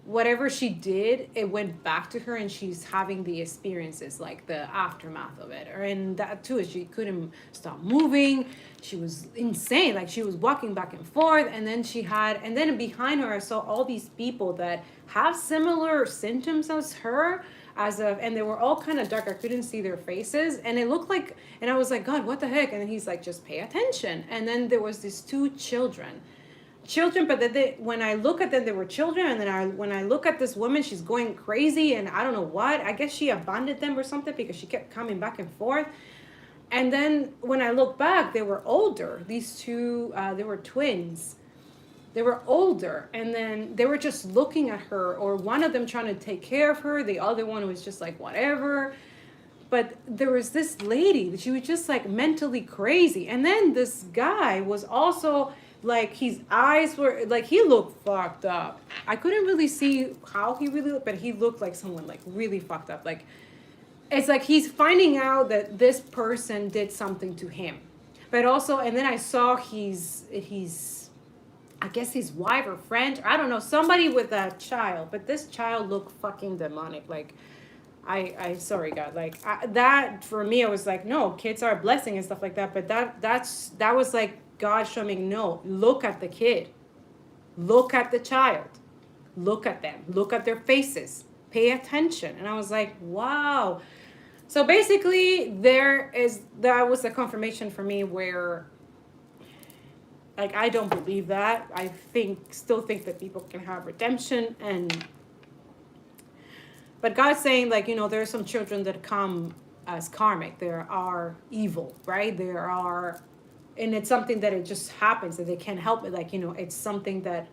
[SPEAKER 1] whatever she did, it went back to her, and she's having the experiences, like the aftermath of it. And that too, she couldn't stop moving. She was insane. Like, she was walking back and forth, and then behind her I saw all these people that have similar symptoms as her, and they were all kind of dark. I couldn't see their faces, and it looked like, and I was like, God, what the heck? And then he's like, just pay attention. And then there was these two children, but when I look at them, they were children. And then when I look at this woman, she's going crazy, and I don't know what. I guess she abandoned them or something because she kept coming back and forth. And then when I look back, they were older. These two, they were twins. They were older, and then they were just looking at her, or one of them trying to take care of her. The other one was just like, whatever. But there was this lady, she was just like mentally crazy. And then this guy was also, like, his eyes were, like, he looked fucked up. I couldn't really see how he really looked, but he looked like someone, like, really fucked up. Like, it's like he's finding out that this person did something to him. But also, and then I saw he's I guess his wife or friend, or I don't know, somebody with a child. But this child looked fucking demonic. Like, I sorry, God. Like, that, for me, I was like, no, kids are a blessing and stuff like that. But that was like, God showing me, no, look at the kid. Look at the child. Look at them. Look at their faces. Pay attention. And I was like, wow. So basically, that was a confirmation for me where, like, I don't believe that. I still think that people can have redemption, but God's saying, like, there are some children that come as karmic. There are evil, right? And it's something that it just happens, that they can't help it. Like, it's something that,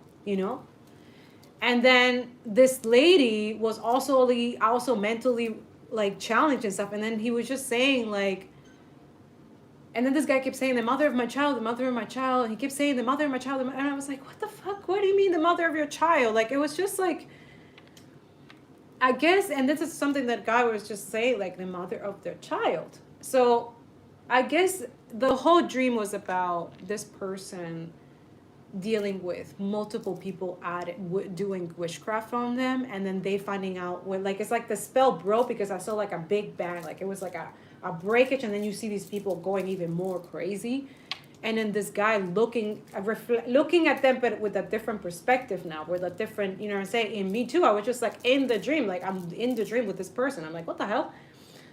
[SPEAKER 1] And then this lady was also mentally like challenged and stuff. And then he was just saying like, and then this guy kept saying, the mother of my child, the mother of my child. And he kept saying, the mother of my child. And I was like, what the fuck? What do you mean the mother of your child? Like, it was just like, I guess, and this is something that guy was just saying, like the mother of their child. So I guess the whole dream was about this person dealing with multiple people doing witchcraft on them, and then they finding out when, like, it's like the spell broke because I saw like a big bang, like it was like a breakage, and then you see these people going even more crazy, and then this guy looking at them, but with a different perspective now, with a different, you know what I'm saying. In me too, I was just like in the dream, like I'm in the dream with this person. I'm like, what the hell?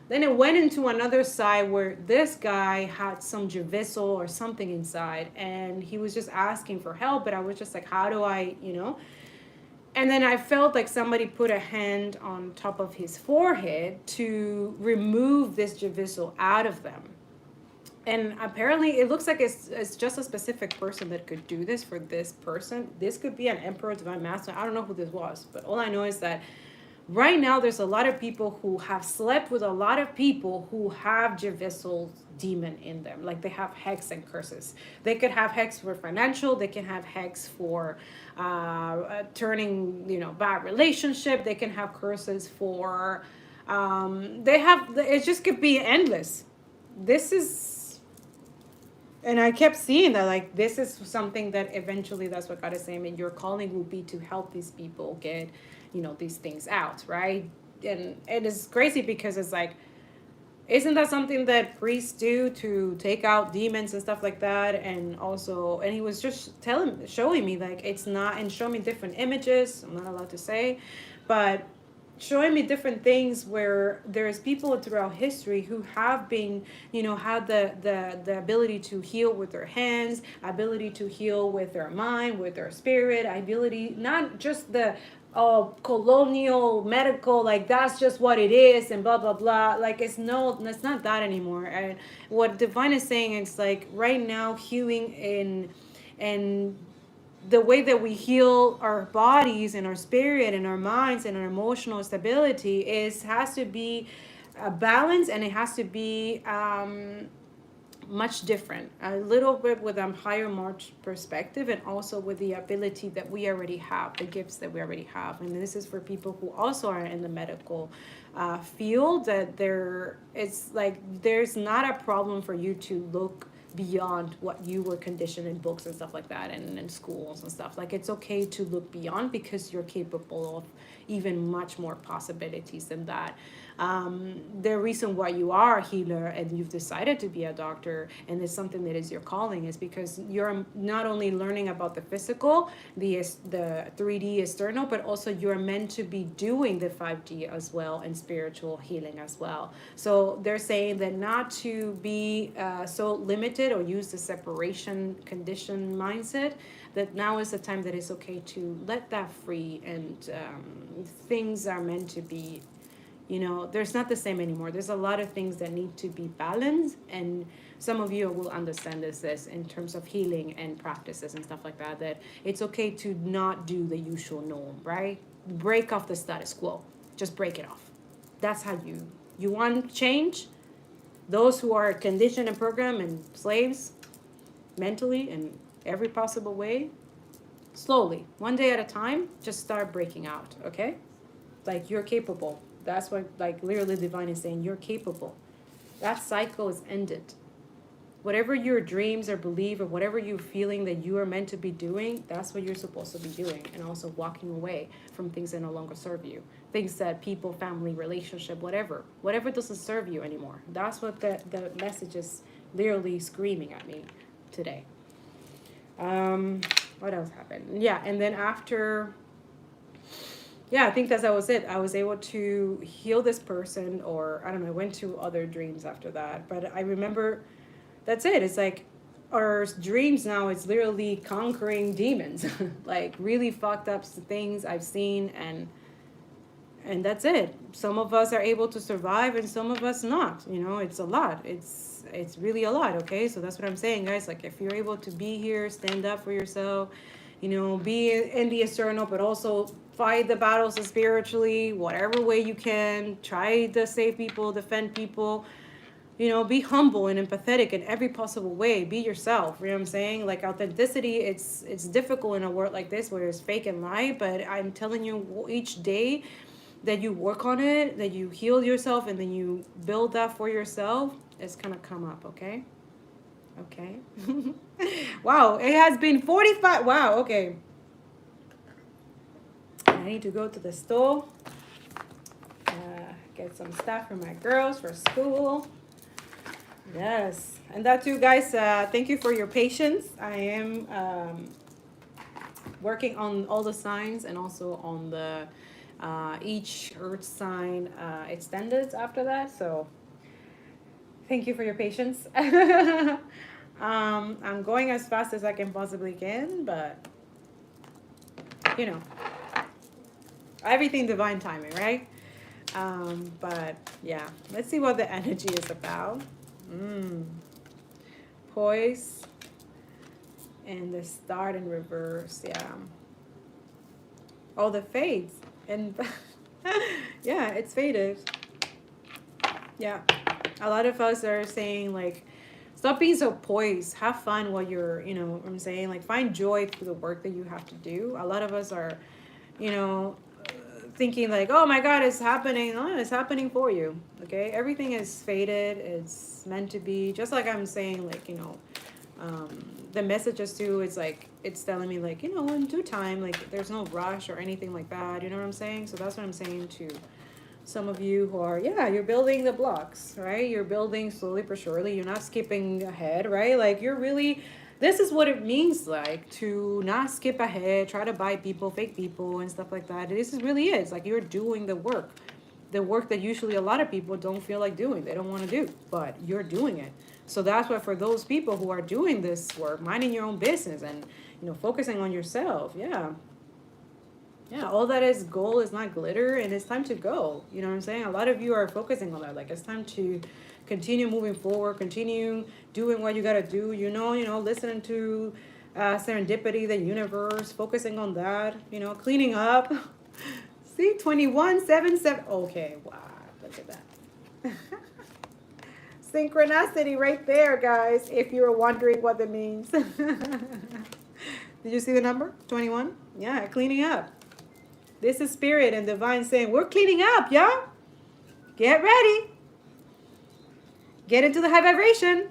[SPEAKER 1] Then it went into another side where this guy had some javisal or something inside, and he was just asking for help. But I was just like, how do I, you know? And then I felt like somebody put a hand on top of his forehead to remove this javisal out of them. And apparently it looks like it's just a specific person that could do this for this person. This could be an emperor, divine master. I don't know who this was, but all I know is that right now there's a lot of people who have slept with a lot of people who have Javisal demon in them. Like they have hex and curses. They could have hex for financial. They can have hex for turning, you know, bad relationship. They can have curses for, it just could be endless. This is, and I kept seeing that, like, this is something that eventually, that's what God is saying, and your calling will be to help these people get, you know, these things out, right? And it is crazy because it's like, isn't that something that priests do to take out demons and stuff like that? And also, and he was just showing me, like, it's not, and showing me different images, I'm not allowed to say, but showing me different things where there's people throughout history who have been, you know, had the ability to heal with their hands, ability to heal with their mind, with their spirit, ability, not just the colonial medical, like that's just what it is and blah blah blah. Like it's not that anymore. And what divine is saying is like right now healing and the way that we heal our bodies and our spirit and our minds and our emotional stability has to be a balance, and it has to be much different, a little bit with a higher March perspective, and also with the ability that we already have, the gifts that we already have. And this is for people who also are in the medical field, that it's like there's not a problem for you to look beyond what you were conditioned in books and stuff like that, and in schools and stuff. Like it's okay to look beyond because you're capable of even much more possibilities than that. The reason why you are a healer and you've decided to be a doctor and it's something that is your calling is because you're not only learning about the physical, the 3D external, but also you're meant to be doing the 5D as well and spiritual healing as well. So they're saying that not to be so limited or use the separation condition mindset, that now is the time that it's okay to let that free, and things are meant to be, you know, there's not the same anymore. There's a lot of things that need to be balanced, and some of you will understand this in terms of healing and practices and stuff like that, that it's okay to not do the usual norm, right? Break off the status quo. Just break it off. That's how you want change. Those who are conditioned and programmed and slaves mentally in every possible way, slowly, one day at a time, just start breaking out, okay? Like you're capable. That's what, like, literally divine is saying, you're capable. That cycle is ended. Whatever your dreams or belief or whatever you're feeling that you are meant to be doing, that's what you're supposed to be doing. And also walking away from things that no longer serve you. Things that people, family, relationship, whatever doesn't serve you anymore. That's what the message is literally screaming at me today. What else happened? Yeah, and then after... yeah, I think that was it. I was able to heal this person, or I don't know, I went to other dreams after that. But I remember, that's it. It's like our dreams now is literally conquering demons, like really fucked up things I've seen, and that's it. Some of us are able to survive and some of us not. You know, it's a lot. It's really a lot, okay? So that's what I'm saying, guys. Like if you're able to be here, stand up for yourself, You know, be in the external, but also fight the battles spiritually, whatever way you can. Try to save people, defend people. You know, be humble and empathetic in every possible way. Be yourself. You know what I'm saying? Like authenticity, it's difficult in a world like this where there's fake and lie. But I'm telling you, each day that you work on it, that you heal yourself, and then you build that for yourself, it's gonna come up. Okay. Okay. Wow, it has been 45. Wow. Okay. I need to go to the store. Get some stuff for my girls for school. Yes, and that too, guys. Thank you for your patience. I am working on all the signs and also on the each earth sign extended after that. So thank you for your patience. I'm going as fast as I can possibly can, but you know, everything divine timing, right? But yeah, let's see what the energy is about. Poise and the start in reverse. Yeah. Oh, the fades. And yeah, it's faded. Yeah. A lot of us are saying like, stop being so poised. Have fun while you're, you know what I'm saying? Like find joy through the work that you have to do. A lot of us are, you know, thinking like, oh my God, it's happening. Oh, it's happening for you. Okay. Everything is fated. It's meant to be. Just like I'm saying, like, you know, the messages too, it's like, it's telling me like, you know, in due time, like there's no rush or anything like that. You know what I'm saying? So that's what I'm saying to some of you who are, yeah, you're building the blocks, right? You're building slowly but surely. You're not skipping ahead, right? Like you're really, this is what it means like to not skip ahead, try to buy people, fake people and stuff like that. This is really is like you're doing the work that usually a lot of people don't feel like doing. They don't want to do, but you're doing it. So that's why for those people who are doing this work, minding your own business and, you know, focusing on yourself. Yeah. Yeah, all that is gold is not glitter, and it's time to go. You know what I'm saying? A lot of you are focusing on that. Like, it's time to continue moving forward, continue doing what you got to do, you know, listening to serendipity, the universe, focusing on that, you know, cleaning up. See, 2177. Okay, wow, look at that. Synchronicity right there, guys, if you were wondering what that means. Did you see the number? 21? Yeah, cleaning up. This is spirit and divine saying, we're cleaning up, y'all. Get ready. Get into the high vibration.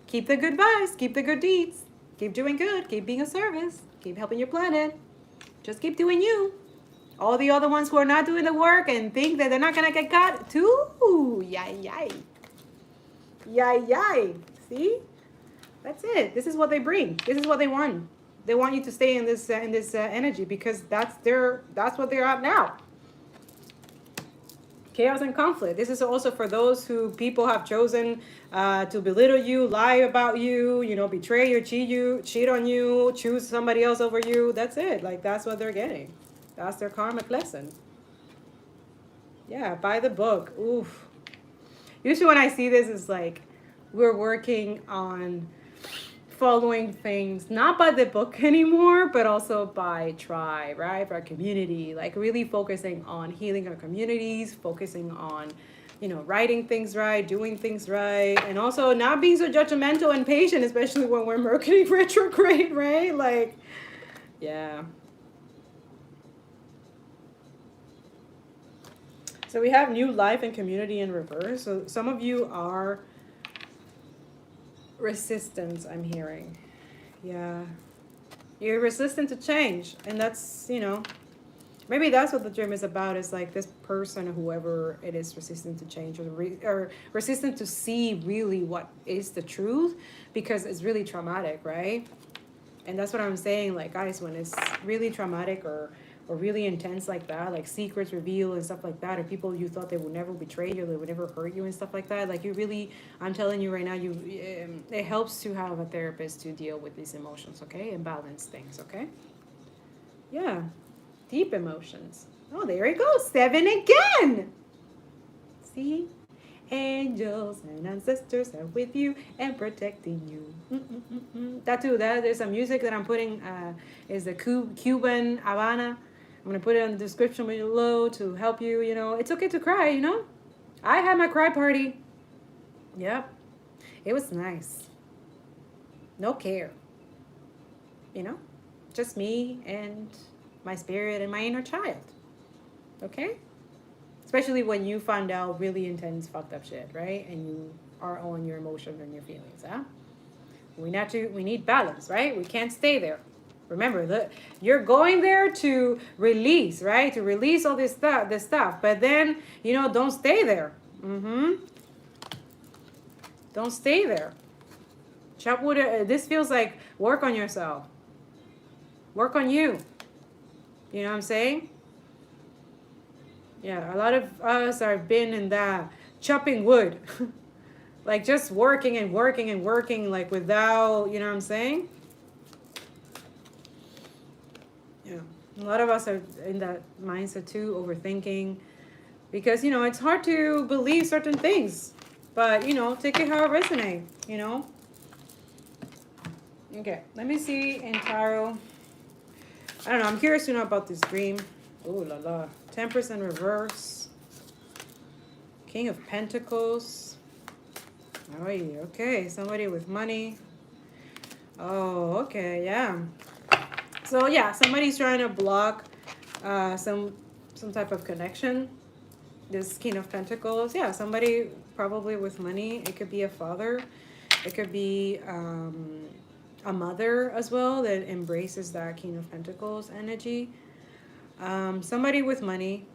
[SPEAKER 1] Keep the good vibes. Keep the good deeds. Keep doing good. Keep being of service. Keep helping your planet. Just keep doing you. All the other ones who are not doing the work and think that they're not going to get caught, too. Yay, yay. Yay, yay. See? That's it. This is what they bring. This is what they want. They want you to stay in this energy because that's what they're at now. Chaos and conflict. This is also for those who people have chosen to belittle you, lie about you, you know, betray you, cheat on you, choose somebody else over you. That's it. Like that's what they're getting. That's their karmic lesson. Yeah, buy the book. Oof. Usually when I see this, it's like we're working on following things not by the book anymore, but also by tribe, right? By our community, like really focusing on healing our communities, focusing on, you know, writing things right, doing things right, and also not being so judgmental and patient, especially when we're Mercury retrograde, right? Like, yeah. So we have new life and community in reverse. So some of you are resistance, I'm hearing. Yeah. You're resistant to change. And that's, you know, maybe that's what the dream is about, is like this person, whoever it is, resistant to change or resistant to see really what is the truth because it's really traumatic, right? And that's what I'm saying, like, guys, when it's really traumatic or really intense like that, like secrets revealed and stuff like that, or people you thought they would never betray you, they would never hurt you and stuff like that, like you really, I'm telling you right now, it helps to have a therapist to deal with these emotions, okay, and balance things, okay? Yeah, deep emotions. Oh, there it goes, 7 again. See, Angels and ancestors are with you and protecting you. That too. That there's some music that I'm putting. Is the Cuban Havana. I'm gonna put it in the description below to help you. You know, it's okay to cry. You know, I had my cry party. Yep, it was nice. No care. You know, just me and my spirit and my inner child. Okay. Especially when you find out really intense fucked up shit, right? And you are on your emotions and your feelings, huh? We need balance, right? We can't stay there. Remember, you're going there to release, right? To release all this stuff. But then, don't stay there. Don't stay there. This feels like work on yourself. Work on you. You know what I'm saying? Yeah, a lot of us have been in that chopping wood. Like just working and working and working, like without, you know what I'm saying? Yeah. A lot of us are in that mindset too, overthinking. Because, it's hard to believe certain things. But, take it how it resonates, Okay, let me see in tarot. I don't know, I'm curious to know about this dream. Oh la la. Temperance in reverse. King of Pentacles. Oh, yeah. Okay, somebody with money. Oh, okay, yeah. So yeah, somebody's trying to block some type of connection. This King of Pentacles. Yeah, somebody probably with money. It could be a father. It could be a mother as well that embraces that King of Pentacles energy. Somebody with money.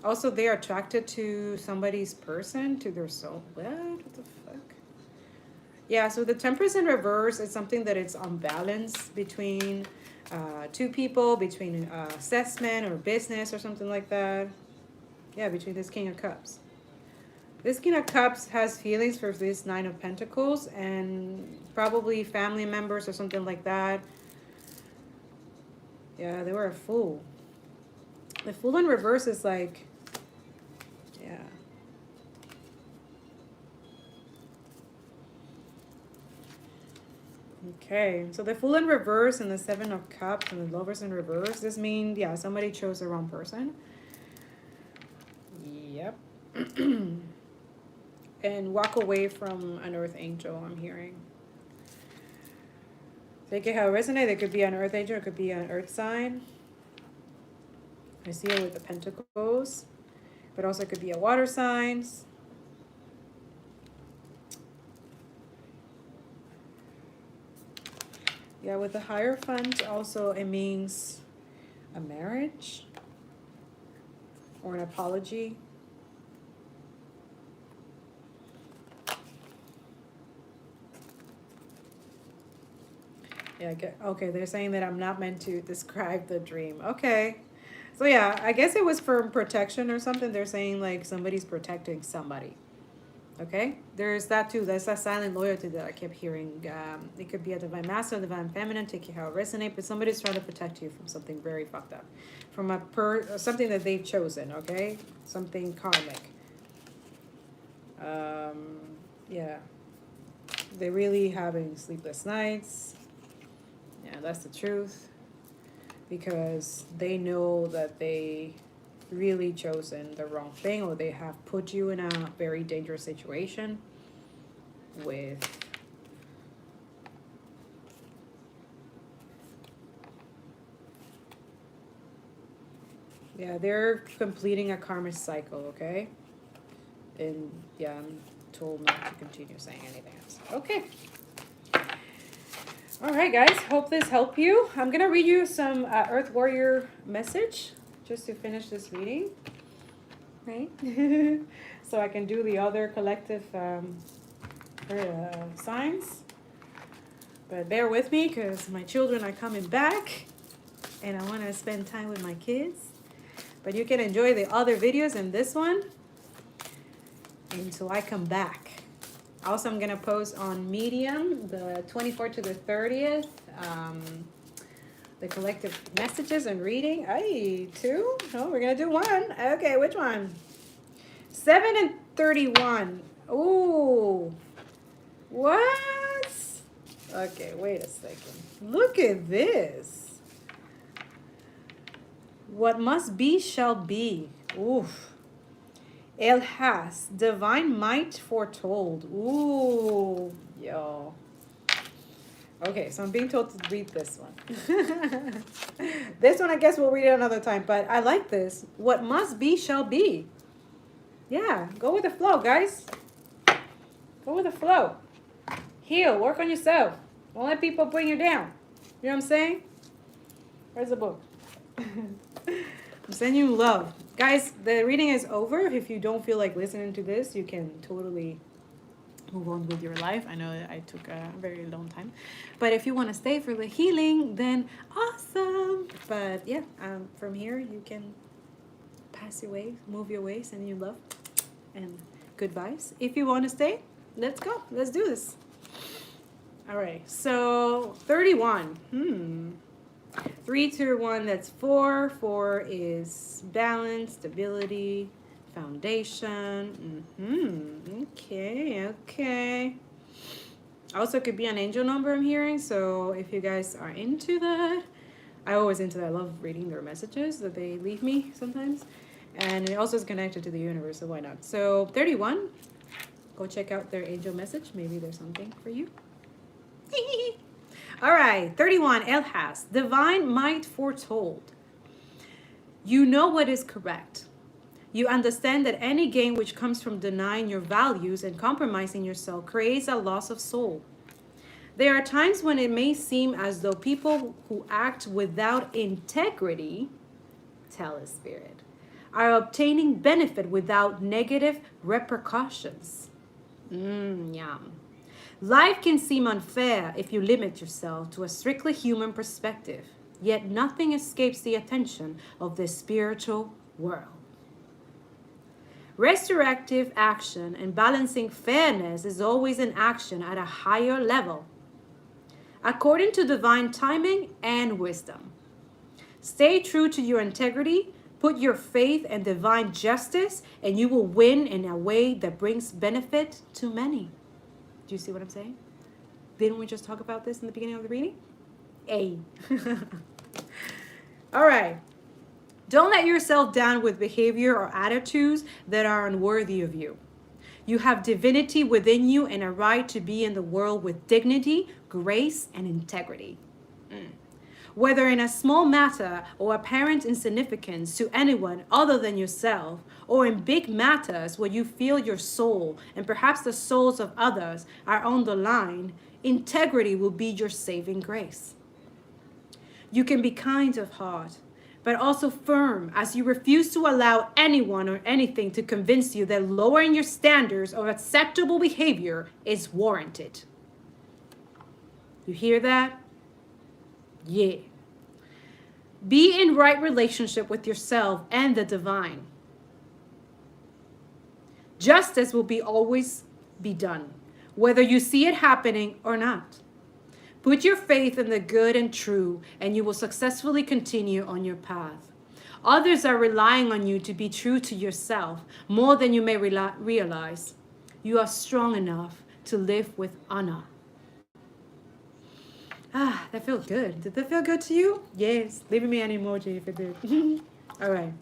[SPEAKER 1] Also, they are attracted to somebody's person, to their soul. What the fuck? Yeah, so the Temperance in reverse is something that it's unbalanced between two people, between assessment or business or something like that. Yeah, between this King of Cups. This King of Cups has feelings for this Nine of Pentacles and probably family members or something like that. Yeah, they were a fool. The Fool in reverse is like, yeah. Okay, so the Fool in reverse and the Seven of Cups and the Lovers in reverse, this means, yeah, somebody chose the wrong person. Yep. And walk away from an Earth Angel, I'm hearing. Take it how it resonates. It could be an Earth Angel, it could be an Earth sign. I see it with the Pentacles. But also it could be a water signs. Yeah, with the Hierophant, also it means a marriage or an apology. Yeah, okay, they're saying that I'm not meant to describe the dream. Okay. So yeah, I guess it was for protection or something. They're saying like somebody's protecting somebody. Okay, there's that too. That's that silent loyalty that I kept hearing. It could be a divine masculine, divine feminine, take it how it resonates, but somebody's trying to protect you from something very fucked up, from something that they've chosen. Okay, something karmic. Yeah, they're really having sleepless nights. Yeah, that's the truth, because they know that they really chosen the wrong thing, or they have put you in a very dangerous situation with they're completing a karmic cycle. Okay, and yeah, I'm told not to continue saying anything else. Okay. All right, guys, hope this helped you. I'm gonna read you some Earth Warrior message just to finish this reading, right? So I can do the other collective signs. But bear with me because my children are coming back and I want to spend time with my kids. But you can enjoy the other videos and this one until I come back. Also, I'm going to post on Medium the 24th to the 30th. The collective messages and reading. Hey, 2? No, we're going to do 1. Okay, which one? 7 and 31. Oh, what? Okay, wait a second. Look at this. What must be shall be. Oof. El has divine might foretold. Ooh, yo. Okay, so I'm being told to read this one. This one, I guess we'll read it another time, but I like this. What must be shall be. Yeah, go with the flow, guys. Go with the flow. Heal, work on yourself. Don't let people bring you down. You know what I'm saying? Where's the book? I'm sending you love. Guys, the reading is over. If you don't feel like listening to this, you can totally move on with your life. I know I took a very long time. But if you want to stay for the healing, then awesome. But yeah, from here, you can pass your way, move your way, send you love and good vibes. If you want to stay, let's go. Let's do this. All right. So 31. 3, 2, 1, that's 4. 4 is balance, stability, foundation. Okay. Also could be an angel number I'm hearing. So if you guys are into that, I always into that. I love reading their messages that they leave me sometimes. And it also is connected to the universe, so why not? So 31, go check out their angel message. Maybe there's something for you. All right, 31, El has divine might foretold. You know what is correct. You understand that any gain which comes from denying your values and compromising yourself creates a loss of soul. There are times when it may seem as though people who act without integrity, tell a spirit, are obtaining benefit without negative repercussions. Yum. Life can seem unfair if you limit yourself to a strictly human perspective, yet nothing escapes the attention of the spiritual world. Restorative action and balancing fairness is always an action at a higher level, according to divine timing and wisdom. Stay true to your integrity, put your faith in divine justice, and you will win in a way that brings benefit to many. Do you see what I'm saying? Didn't we just talk about this in the beginning of the reading? All right. Don't let yourself down with behavior or attitudes that are unworthy of you. You have divinity within you and a right to be in the world with dignity, grace, and integrity. Whether in a small matter or apparent insignificance to anyone other than yourself, or in big matters where you feel your soul and perhaps the souls of others are on the line, integrity will be your saving grace. You can be kind of heart, but also firm as you refuse to allow anyone or anything to convince you that lowering your standards of acceptable behavior is warranted. You hear that? Yeah. Be in right relationship with yourself and the divine. Justice will always be done, whether you see it happening or not. Put your faith in the good and true, and you will successfully continue on your path. Others are relying on you to be true to yourself more than you may realize. You are strong enough to live with honor. That felt good. Did that feel good to you? Yes. Leave me an emoji if it did. All right.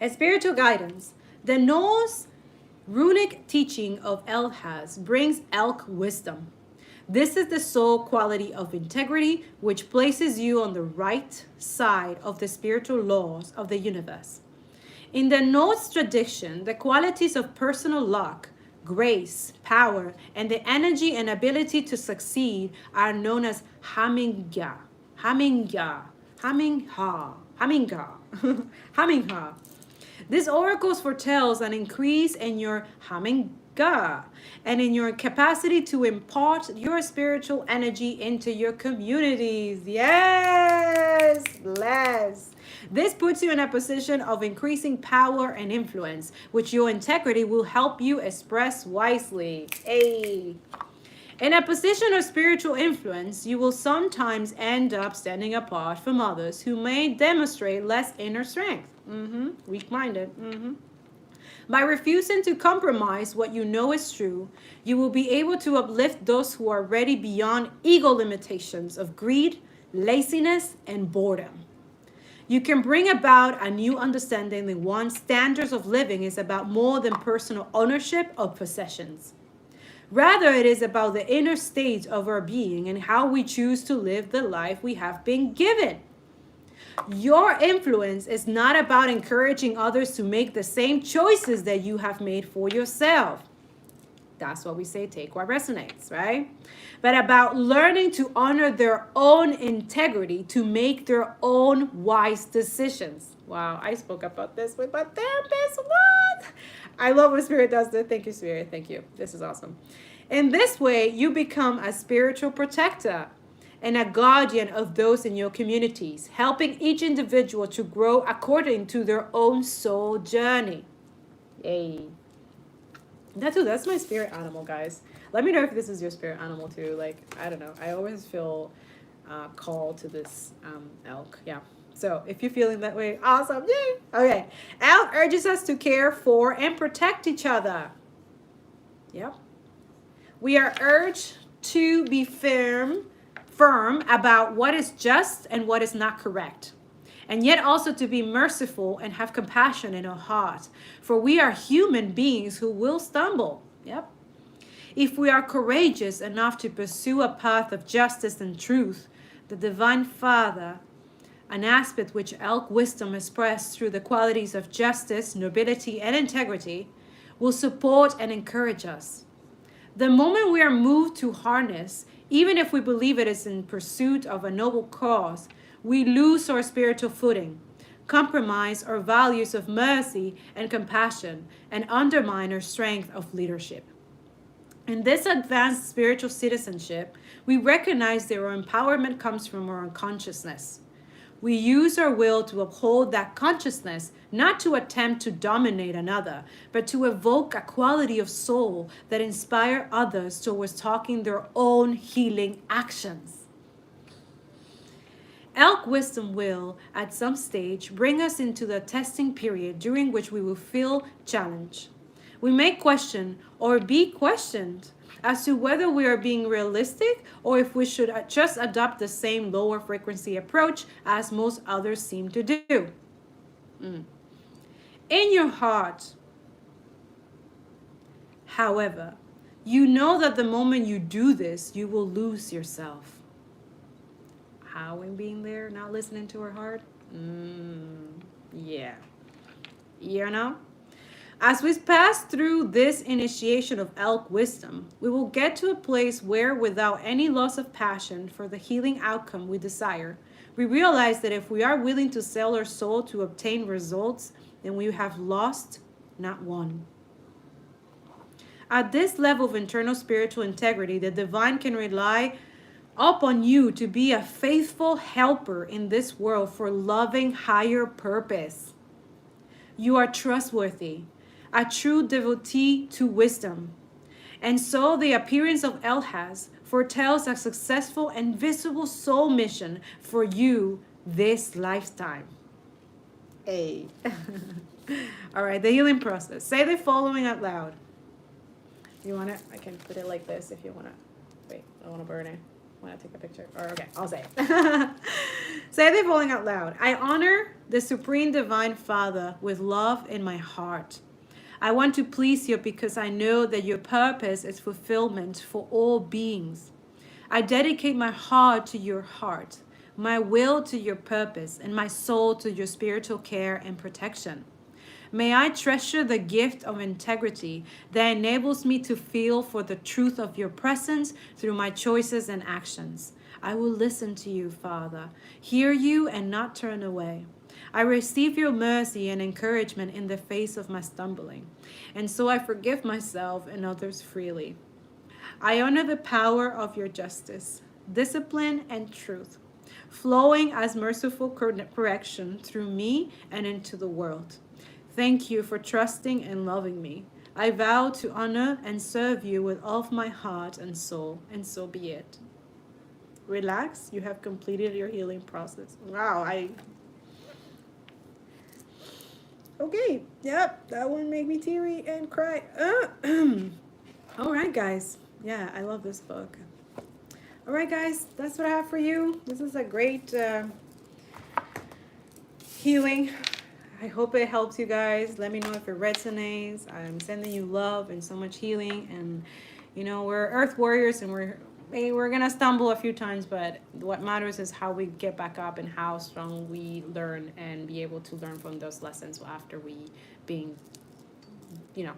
[SPEAKER 1] As spiritual guidance, the Norse runic teaching of Elhaz brings elk wisdom. This is the soul quality of integrity, which places you on the right side of the spiritual laws of the universe. In the Norse tradition, the qualities of personal luck, grace, power, and the energy and ability to succeed are known as hamingha. This oracle foretells an increase in your hamingha and in your capacity to impart your spiritual energy into your communities. Yes, bless. This puts you in a position of increasing power and influence, which your integrity will help you express wisely. In a position of spiritual influence, you will sometimes end up standing apart from others who may demonstrate less inner strength. Weak-minded. By refusing to compromise what you know is true, you will be able to uplift those who are ready beyond ego limitations of greed, laziness, and boredom. You can bring about a new understanding that one's standards of living is about more than personal ownership of possessions. Rather, it is about the inner state of our being and how we choose to live the life we have been given. Your influence is not about encouraging others to make the same choices that you have made for yourself. That's what we say, take what resonates, right? But about learning to honor their own integrity to make their own wise decisions. Wow, I spoke about this with my therapist. What? I love when Spirit does this. Thank you, Spirit. Thank you. This is awesome. In this way, you become a spiritual protector and a guardian of those in your communities, helping each individual to grow according to their own soul journey. Yay. That's my spirit animal, guys. Let me know if this is your spirit animal too. Like, I don't know. I always feel called to this elk. Yeah. So if you're feeling that way, awesome. Yay. Okay. Elk urges us to care for and protect each other. Yep. We are urged to be firm about what is just and what is not correct, and yet also to be merciful and have compassion in our heart, for we are human beings who will stumble. Yep. If we are courageous enough to pursue a path of justice and truth, the Divine Father, an aspect which elk wisdom expressed through the qualities of justice, nobility, and integrity, will support and encourage us. The moment we are moved to harness, even if we believe it is in pursuit of a noble cause, we lose our spiritual footing, compromise our values of mercy and compassion, and undermine our strength of leadership. In this advanced spiritual citizenship, we recognize that our empowerment comes from our unconsciousness. We use our will to uphold that consciousness, not to attempt to dominate another, but to evoke a quality of soul that inspire others towards taking their own healing actions. Elk wisdom will, at some stage, bring us into the testing period during which we will feel challenged. We may question or be questioned as to whether we are being realistic or if we should just adopt the same lower frequency approach as most others seem to do. In your heart, however, you know that the moment you do this, you will lose yourself. How in being there, not listening to her heart? Yeah. You know? As we pass through this initiation of elk wisdom, we will get to a place where, without any loss of passion for the healing outcome we desire, we realize that if we are willing to sell our soul to obtain results, then we have lost, not won. At this level of internal spiritual integrity, the divine can rely upon you to be a faithful helper in this world for loving higher purpose. You are trustworthy, a true devotee to wisdom. And so the appearance of Elhaz foretells a successful and visible soul mission for you this lifetime. Hey. All right, the healing process. Say the following out loud. You want it? I can put it like this if you want to. Wait, I don't want to burn it. I want to take a picture. Or okay, I'll say it. Say the following out loud. I honor the Supreme Divine Father with love in my heart. I want to please you because I know that your purpose is fulfillment for all beings. I dedicate my heart to your heart, my will to your purpose, and my soul to your spiritual care and protection. May I treasure the gift of integrity that enables me to feel for the truth of your presence through my choices and actions. I will listen to you, Father, hear you and not turn away. I receive your mercy and encouragement in the face of my stumbling, and so I forgive myself and others freely. I honor the power of your justice, discipline, and truth, flowing as merciful correction through me and into the world. Thank you for trusting and loving me. I vow to honor and serve you with all of my heart and soul, and so be it. Relax, you have completed your healing process. Wow, Okay, yep, that one made me teary and cry. All right, guys. Yeah, I love this book. All right, guys, that's what I have for you. This is a great healing. I hope it helps you guys. Let me know if it resonates. I'm sending you love and so much healing. And you know, we're Earth warriors, and we're gonna stumble a few times, but what matters is how we get back up and how strong we learn and be able to learn from those lessons after we being, you know,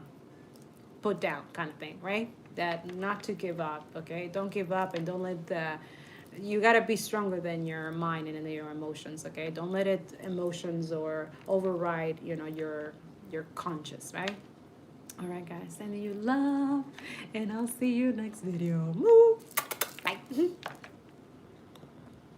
[SPEAKER 1] put down, kind of thing, right? That not to give up. Okay, don't give up, and don't let the you got to be stronger than your mind and your emotions. Okay, don't let it emotions or override, you know, your conscious, right? All right, guys, sending you love, and I'll see you next video. Bye.